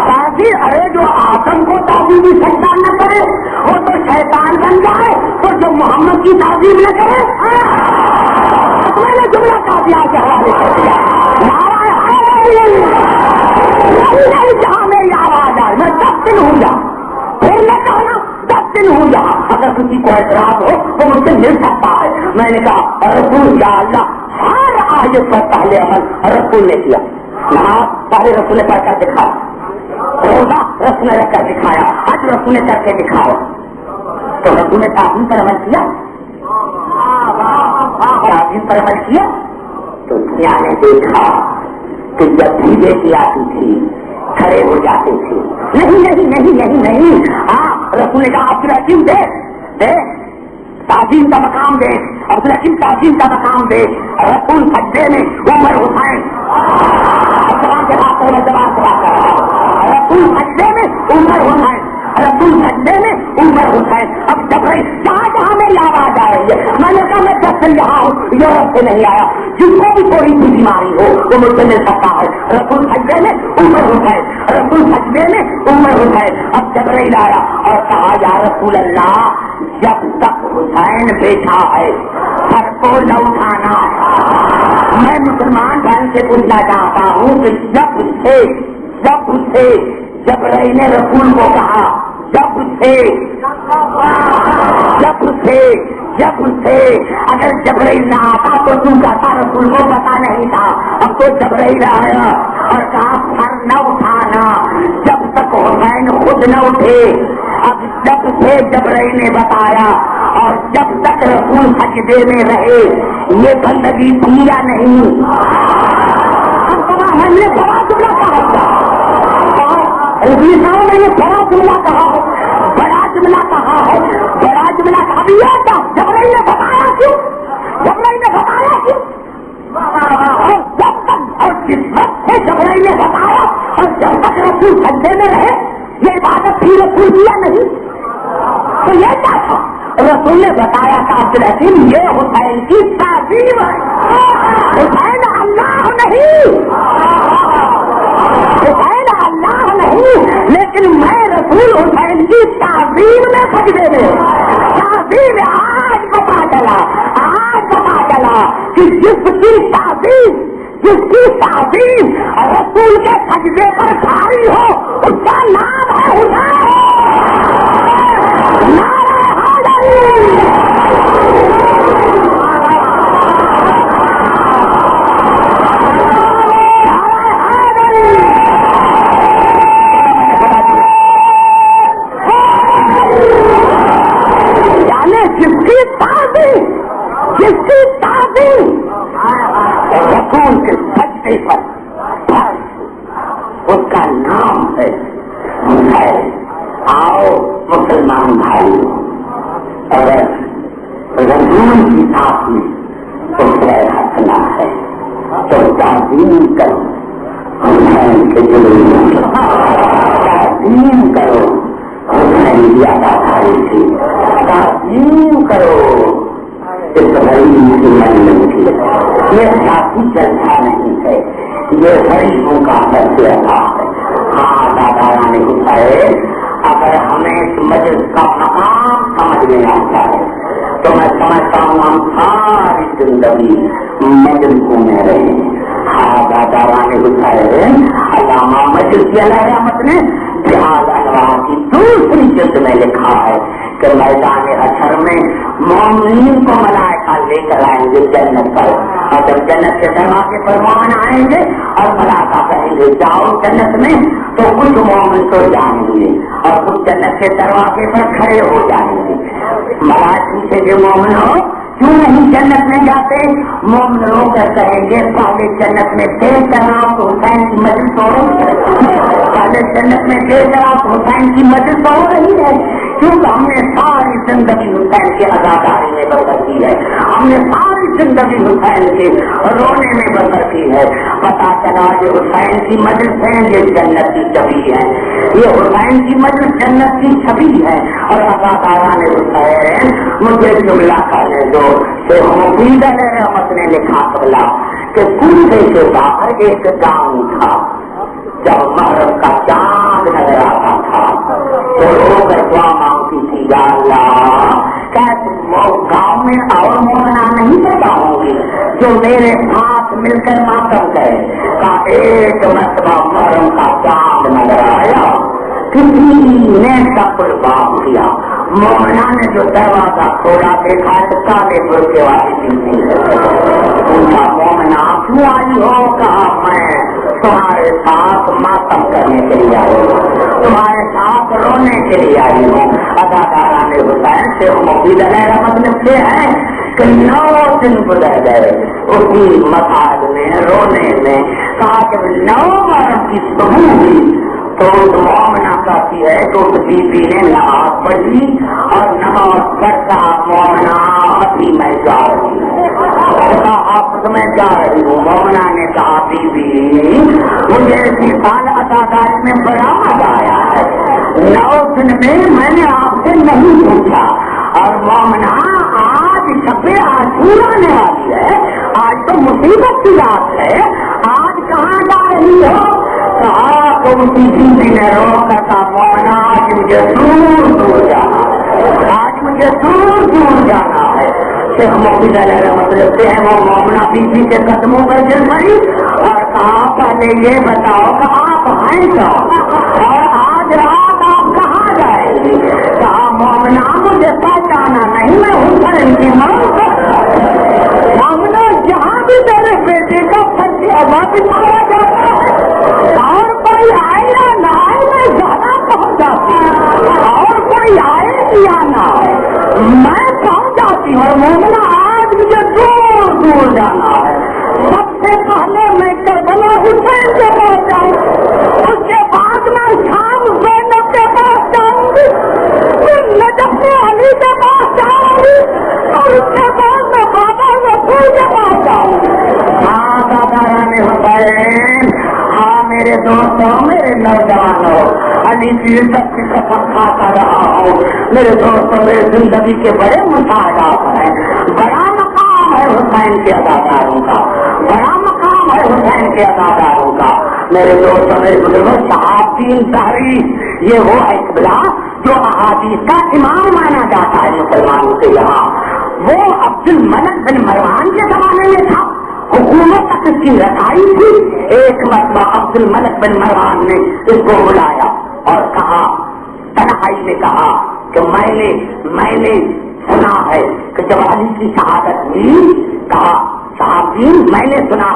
تعظیم، ارے جو آدم کو تعظیمی سجدہ نہ کرے وہ تو شیطان بن جائے، تو جو محمد کی تعظیم نہ کرے، میں نے جملہ کافی کے حوالے کر دیا۔ جہاں میری آواز آئے میں 10 دن ہوں گا، پھر میں کہنا 10 دن ہوں گا، اگر کسی کو اعتراض ہو تو مجھ سے مل سکتا ہے۔ میں نے کہا رسول یا اللہ، ہر آیت پر پہلے عمل رسول نے کیا، نماز پہلے رسول نے پڑھ کر دکھایا، روزہ رسول نے رکھ کر دکھایا، حج رسول نے کر کے دکھایا، تو رسول نے تعظیم پر عمل کیا، تعظیم پر عمل کیا تو دنیا نے دیکھا کہ جب بھی بیٹی آتی تھی کھڑے ہو جاتے تھے، نہیں، ہاں رسول نے کہا عبدالحکیم دے تعظیم کا مقام دے، عبدالحکیم تعظیم کا مقام دے۔ رسول سجدے میں عمر حسین، زبان سے بات کر رہا، رسول سجدے میں عمر حسین، رسول سجدے میں عمر حسین۔ اب جب جہاں جہاں میری آواز آ رہی ہے، میں نے کہا میں جب سے یہاں ہوں یورپ سے نہیں آیا، جس کو بھی تھوڑی سی بیماری ہو وہ مجھ سے مل سکتا ہے۔ رسول سجدے میں عمر حسین، رسول سجدے میں عمر حسین۔ اب جبرائیل آیا اور کہا یا رسول اللہ، جب تک حسین بیٹھا ہے سر کو نہ اٹھانا۔ میں مسلمان بھائی سے پوچھنا چاہتا ہوں کہ جب سے جبرائیل نے رسول کو کہا، جب سے اگر جبرائیل نہ آتا تو تم کہتا رسول کو پتا نہیں تھا۔ اب تو جبرائیل آیا اور کہا سر نہ اٹھانا جب تک حسین خود نہ اٹھے۔ اب جب سے جبرائیل نے بتایا اور جب تک رسول سجدے میں رہے یہ بندگی تھی یا نہیں؟ ہم نے بڑا جملہ کہا تھا، صاحب نے یہ بڑا جملہ کہا ہے، بڑا جملہ کہا ہے، بڑا جملہ کہا بھی یہ تھا جبرائیل نے بتایا کیوں؟ جبرائیل نے بتایا کیوں؟ اور جب تک اور جس وقت سے جبرائیل نے بتایا اور جب تک رسول سجدے میں رہے یہ عبادت تھی رسول دیا نہیں؟ تو یہ کیا تھا؟ رسول نے بتایا تھا عبدالعظیم یہ حسین کی تعظیم ہے، حسین اللہ نہیں، حسین اللہ نہیں، لیکن میں رسول حسین کی تعظیم میں سجدے میں تعظیم آج پتا چلا کہ جس کی تعظیم رسول کے سجدے پر کھاری ہو اس کا نام ہے حسین۔ جس کی تعظیم رسول کے سجدے پر اس کا نام ہے حسین۔ آؤ مسلمان بھائی، اگر رسول کی ساتھ میں اسے ہنسنا ہے تو تعظیم کرو حسین کے جلوے، تعظیم کرو حسین کی اداکاری کی، تعظیم کرو ابراہیم کی منزل کی۔ یہ ساتھی جلسہ نہیں ہے، یہ غریبوں کا فیصلہ ہے۔ ہاں دادا نے حسین اگر ہمیں اس مجلس کا مقام سمجھ میں آتا ہے تو میں سمجھتا ہوں ہم ساری زندگی مجلسوں میں رہے۔ ہاں دادا نے حسین علامہ مجلسی علیہ رحمت نے جہاد انوار کی دوسری جلد میں لکھا ہے کہ میدان حشر میں مومنین کو ملائکہ لے کر آئیں گے جنت پر، اور جب جنت کے دروازے پر مومن آئیں گے اور ملائکہ کہیں گے جاؤ جنت میں، تو کچھ مومن تو جائیں گے اور کچھ جنت کے دروازے پر کھڑے ہو جائیں گے۔ ملائکہ پوچھیں گے مومن ہو کیوں نہیں جنت میں جاتے؟ مومن رو کر کہیں گے پہلے جنت میں تیز طرح حسین کی مجلس ہو رہی ہے، پہلے جنت میں تیز طرح حسین کی مجلس ہو رہی ہے، کیونکہ ہم نے ساری زندگی حسین کی عزاداری میں بسر کی ہے، ہم نے ساری زندگی حسین کے رونے میں بسر کی ہے۔ پتا چلا جو حسین کی مجلس ہے یہ جنت کی چھبی ہے، یہ حسین کی مجلس جنت کی چھبی ہے۔ اور عزاداران حسین مجھے جملہ کرنے دو، شیخ مفید علیہ رحمت نے لکھا قبلہ کہ کوفے کے باہر ایک گاؤں تھا، جب محرم کا چاند نظر آتا تھا تو لوگ دعا مانگتی تھی یا اللہ کیا گاؤں میں اور مومنا نہیں پیدا ہوں گی جو میرے ساتھ مل کر ماتم کرے۔ کا ایک مرتبہ محرم کا چاند نظر آیا، کسی نے سفر باب کیا، مومنا نے جو دروازہ کھولا دیکھا تو کالے برقے والی تھی، پوچھا مومنا کیوں آئی ہو؟ کہا میں تمہارے ساتھ ماتم کرنے کے لیے آئی ہوں، تمہارے ساتھ رونے کے لیے آئی ہوں۔ اداکاران حسین شیخ مفید علیہ رحمت لکھتے ہیں کہ 9 دن گزر گئے اسی مساج میں رونے میں، کہا کہ 9 محرم کی صبح ہوئی تو مومنہ کہتی ہے کہ اس بی بی نے نماز پڑھی اور نماز پڑھتا مومنہ ابھی میں جا رہی ہوں، حافظ میں جا رہی ہوں۔ مومنہ نے کہا بی بی مجھے اسی سال عزاداری میں بڑا مزہ آیا ہے، 9 دن میں میں نے آپ سے نہیں پوچھا، اور مومنہ آج شب عاشورا آنے والی ہے، آج تو مصیبت کی رات ہے، آج کہاں جا رہی ہو؟ کہا تو اسی بیوی نے رو کر کہا مومنہ آج مجھے دور دور جانا ہے، آج مجھے دور دور جانا ہے۔ شیخ مفید علیہ رحمت لکھتے ہیں وہ مومنہ بیوی کے قدموں پر گر پڑی اور کہا پہلے یہ بتاؤ کہ آپ ہیں کون اور آج رات آپ کہاں جائیں گی؟ کہا مومنہ مجھے پہچانا نہیں، میں حسین کی ماں مومنہ جہاں بھی میرے بیٹے کا فرض ادا بھی مارا جاتا ہے اور کوئی آئے یا نہ آئے میں زیادہ پہنچ جاتی، اور میں پہنچ جاتی ہوں. اور مومنہ آج مجھے دور دور جانا ہے. سب سے پہلے میں کربلا حسین کے پاس جاؤں, اس کے بعد میں شام زینب کے پاس جاؤں گی, پھر نجف علی کے پاس جاؤں گی, اور اس کے بعد میں بابا رسول کے پاس جاؤں گی. ہاں داداران حسین, ہاں میرے دوستوں, میرے نوجوانوں, علی کی عزت کی قسم کھاتا رہا ہوں. میرے دوستوں, میرے زندگی کے بڑے مشاہدات ہیں. بڑا مقام ہے حسین کے اداکاروں کا, بڑا مقام ہے حسین کے اداکاروں کا. میرے دوستوں, میرے بزرگوں, صحابین تحریر یہ وہ اقبلا جو احادیث کا امام مانا جاتا ہے مسلمانوں کے یہاں. وہ عبد الملک بن مروان کے زمانے میں تھا, حکومت تک اس کی رسائی تھی. ایک مرتبہ عبد الملک بن مروان نے اس کو بلایا اور کہا, تنہائی میں کہا کہ میں نے سنا ہے کہ جب علی کی شہادت ہوئی, کہا صحابین میں نے سنا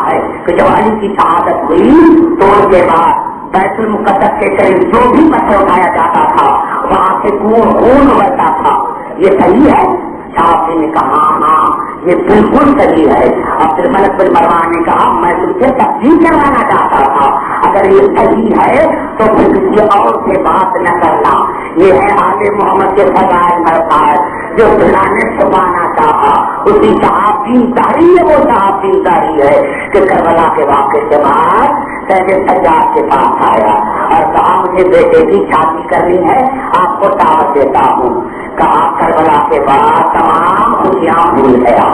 ہے کہ جب علی کی شہادت ہوئی تو اس کے بعد بیت المقدس کے قریب جو بھی پتھر اٹھایا جاتا تھا وہاں سے خون بہتا تھا. یہ صحیح ہے؟ صحابی نے کہا ہاں یہ بالکل صحیح ہے. عبد الملک بن مروان نے کہا میں تم سے تفصیل کروانا چاہتا تھا, اگر یہ صحیح ہے تو پھر کسی اور سے بات نہ کرنا. یہ ہے آل محمد کے فضائل مرفوعات جو اللہ نے چھپانا چاہا. اسی صحابین داری ہے, وہ صحابین داری ہے کہ کربلا کے واقعے کے بعد سید سجاد کے پاس آیا اور کہا مجھے بیٹے کی شادی کرنی ہے, آپ کو دعوت دیتا ہوں. کہا کربلا کے بعد تمام خوشیاں بھول گیا.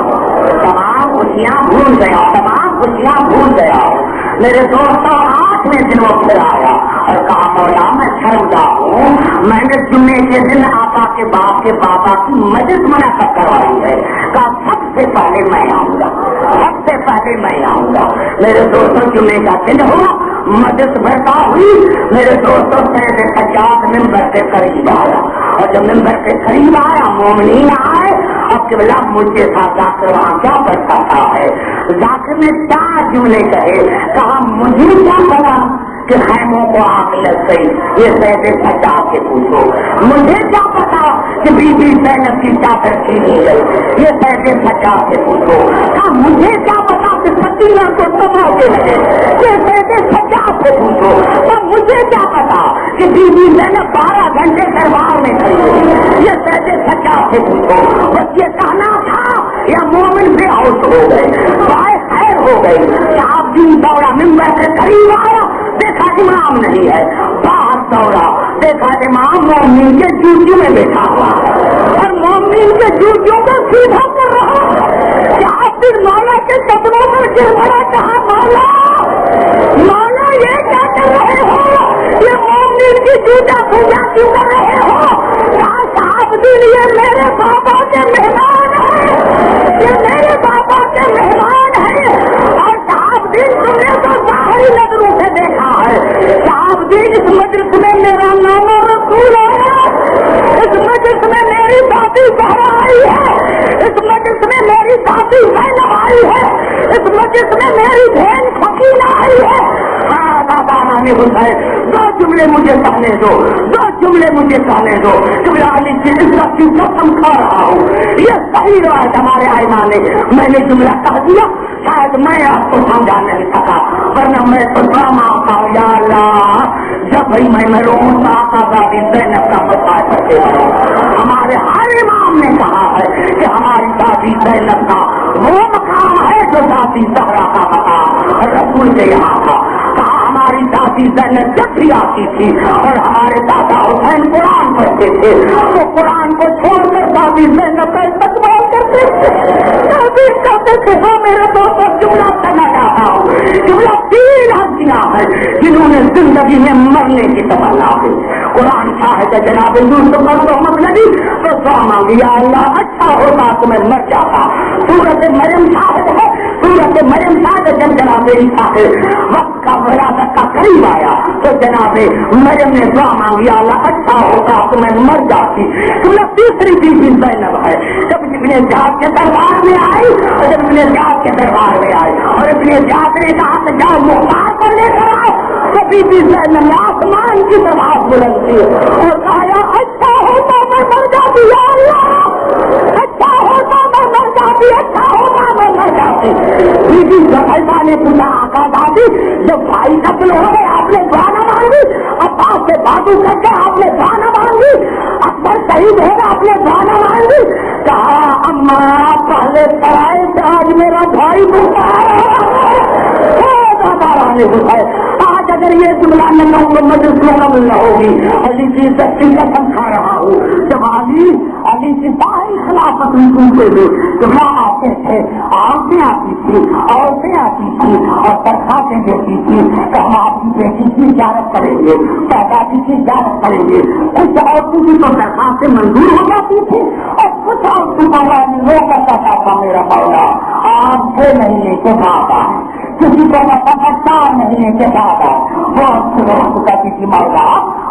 میرے دوستوں, 8ویں دن وہ پھر آیا اور کہا مولا میں شرمندہ ہوں, میں نے جمعے کے دن آقا کے باپ کے بابا کی مجلس منعقد کروائی ہے. کہا سب سے پہلے میں آؤں گا. میرے دوستوں, جمعے کا دن ہوا, مجلس بیٹھا ہوئی. میرے دوستوں, سید سجاد ممبر کے قریب آیا اور جب ممبر کے قریب آیا مومنین آئے. اب کہ بلا مجھے تھا ذاکر وہاں کیا بچتا ہے. ذاکر نے 4 جملے کہے. کہا مجھے کیا پتا کہ خیموں کو آگ لگ گئی, یہ سید سجاد سے پوچھو. مجھے کیا پتا کہ بی بی زینب کی چادر چھینی گئی, یہ سید سجاد سے پوچھو. کہا مجھے کیا پتا کہ سکینہ کو تماچے لگے, یہ سید سجاد سے پوچھو. مجھے کیا پتا کہ بی بی زینب 12 گھنٹے دربار میں کھڑی ہوئی, یہ سید سجاد سے پوچھو. بس یہ کہنا تھا یا مومن بے ہوش ہو گئے, بائے خیر ہو گئی. صاحب دین دوڑا ممبر کے قریب آیا, دیکھا امام نہیں ہے. باہر دوڑا, دیکھا امام مومن کے جوتیوں میں بیٹھا ہوا اور مومن کے جوتیوں کو سیدھا کر رہا. کیا پھر مولا کے قدموں پر گر پڑا, کہا مولا یہ کیا کر رہے ہو, یہ مومن کی جوتا پوجا کیوں کر رہے ہو. کہا صاحب دین یہ میرے بابا کے مہمان ہے, یہ میرے بابا کے مہمان ہے. اور صاحب دین تم نے تو ظاہری نظروں سے دیکھا ہے. صاحب دین اس مجلس میں میرا نام رسول ہے, اس مجلس میں میری دادی زہرا آئی ہے, اس مجلس میں میری دادی زینب آئی ہے, اس مجلس میں میری بہن فقیلہ آئی ہے. ہاں دادا نانی حسین, 2 جملے مجھے کہنے دو, 2 جملے مجھے کہنے دو. علی کی عزت کی قسم کھا رہا ہوں, یہ صحیح روایت ہمارے آئمہ نے. میں نے جملہ کہہ دیا, شاید میں آپ کو سمجھا نہیں سکا, ورنہ میں تو ڈرامہ تھا. یا اللہ, جب بھائی میں روؤں تو آقا دادی زینب کا مسائل کرتے رہوں. ہمارے ہر امام نے کہا ہے کہ ہماری دادی زینب کا وہ مقام ہے جو دادی زہرا کا مقام رسول کے یہاں تھا. کہا ہماری دادی زینب جب بھی آتی تھی اور ہمارے دادا حسین قرآن پڑھتے تھے تو قرآن کو چھوڑ کر دادی زینب کا استقبال کرتے تھے. دادی کہتے تھے ہاں میرا دوست جملہ کرنا چاہتا ہوں. جملہ 3 ہستیاں ہیں جنہوں نے زندگی میں مرنے کی تمنا کی. قرآن شاہد جناب یوسف محمد نبی تو دعا مانگی, یا اللہ اچھا ہوتا تو میں مر جاتا. سورت مریم شاہد ہے, سورت مریم شاہد جب جناب عیسیٰ کے وقت کا ولادت کا قریب آیا تو جناب مریم نے دعا مانگی, یا اللہ اچھا ہوتا تو میں مر جاتی. سورت تیسری بیوی زینب ہے, جب ابن زیاد کے دربار میں آئی اور جب ابن زیاد کے دربار میں آئی اور ابن زیاد نے کہا کہ جاؤ مختار پر لے کر آؤ, تو بیوی زینب نے آسمان کی طرف بلند کی اور کہا اچھا ہوتا میں مر جاتی. نے پوچھا آقا دادی جب بھائی قتل ہو گئے آپ نے دعا نہ مانگی، عباس سے باتوں کر کے آپ نے دعا نہ مانگی، اکبر شہید ہے آپ نے دعا نہ مانگی؟ کہا اماں پہلے پڑھائی سے آج میرا بھائی بھوکا ہے، آج اگر یہ جملہ نہ لوں مجلس میں نہ ملنا ہوگی۔ علی کی عزت کی قسم کھا رہا ہوں، جب علی کی ساری خلافت میں سنتے ہوئے جب آتے تھے، عورتیں آتی تھی اور درخواستیں دیتی تھی کہ ہم آپ کی بیٹی کی زیارت کریں گے، دادی کی زیارت کریں گے۔ کچھ عورتوں کی تو درخواستیں منظور ہو جاتی تھی اور کچھ عورتوں کا وہ کرتا تھا میرا مولا 8 مہینے کے بعد آئے، کسی کو مطلب 4 مہینے کے بعد آئے، وہ کہتی تھی مولا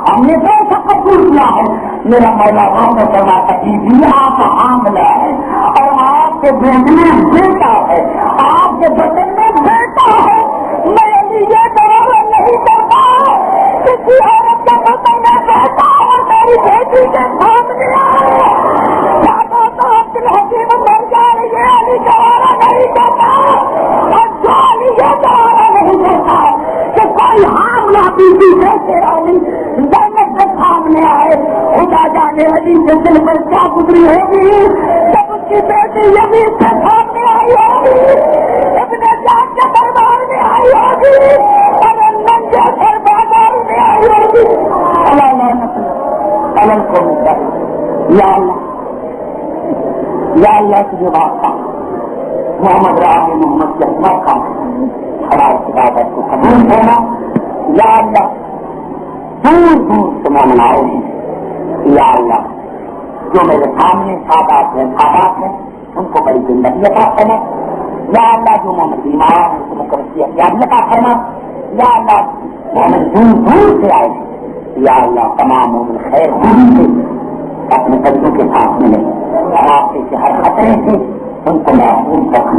ہم نے ایسا قبول کیا ہے، میرا مولا وہ کرنا سکی بھی آپ حاملہ ہے اور آپ کے بیٹے میں بیٹا ہے، آپ کے بچن میں بیٹا ہے، میں یہ دعویٰ نہیں کرتا کسی عورت کا بچن میں بیٹا اور میری بیٹی کے سامنے آئے حکیم مر جائے یہ علی گوارا نہیں کرتا، اور جو علی یہ گوارا نہیں کرتا کہ کوئی حاملہ بیٹی جیسے علی جنت کے سامنے آئے، خدا جانے علی کے دل پر کیا گزری ہوگی جب اس کی بیٹی یزید کے سامنے آئی ہوگی، ابن جان کے دربار میں آئی ہوگی اور ننگے سر بازار میں آئی ہوگی۔ اللہ کو یا اللہ تجھے واسطہ محمد رام محمد کے احمد کا خلاف عبادت کو قبول کرنا، یا اللہ دور دور سے مومن آئے ہیں، یا اللہ جو میرے سامنے سادات ہیں ان کو بڑی زندگی عطا کرنا، یا اللہ جو مومن بیمار ہیں ان کو مقرری احتیاط عطا کرنا، یا اللہ مومن دور دور سے آئے ہیں، یا اللہ تمام مومن خیر خوبی سے اپنے بچوں کے ساتھ ملے، راستے سے ہر خطرے سے ان کو محفوظ رکھ،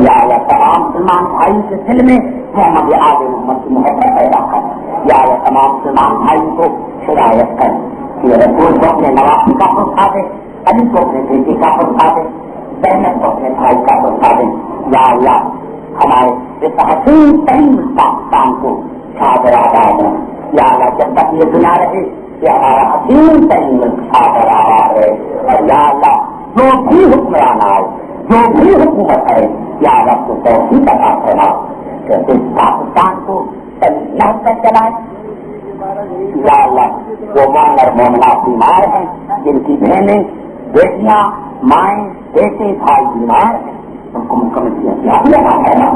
یا اللہ تمام مسلمان بھائی کے دل میں محمد آل محمد کی محبت پیدا کر، یا اللہ تمام مسلمان بھائی کو ہدایت کر، کہ رسول کو اپنے نواسی کا پہنچا دے، علی کو اپنے بیٹے کا پہنچا دے، زینب کو اپنے بھائی کا پہنچا دے، یا اللہ ہمارے اس حسین ترین پاکستان کو چھاگر آباد ہے، یا اللہ جب تک یہ دنیا رہے کہ ہمارا حسین ترین ملک چھاگر آباد ہے، اور یا اللہ جو بھی حکمران آئے جو بھی حکومت ہے یا اللہ کو توفیق عطا فرما کہ اس پاکستان کو صحیح کر چلائے، یا اللہ جو مومن اور مومنات بیمار ہیں، جن کی بہنیں بیٹیاں مائیں بیٹے بھائی بیمار ہیں، ان کو مکمل عطا فرما،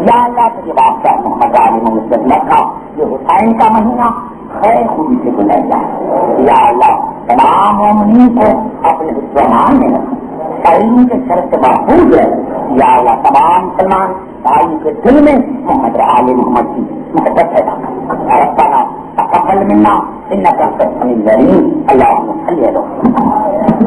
یا اللہ تجھے بادشاہ محمد علی محمد کا یہ حسین کا مہینہ خیر خوبی سے گزر جائے، یا اللہ تمام مومنین کو اپنے رحمان میں رکھ، تعلیم کے شرط سے محفوظ ہے، یا اللہ تمام مسلمان بھائی کے دل میں محمد علی محمد کی محبت پیدا کر، ربنا تقبل منا انک انت السمیع العلیم، اللہم صل علی محمد۔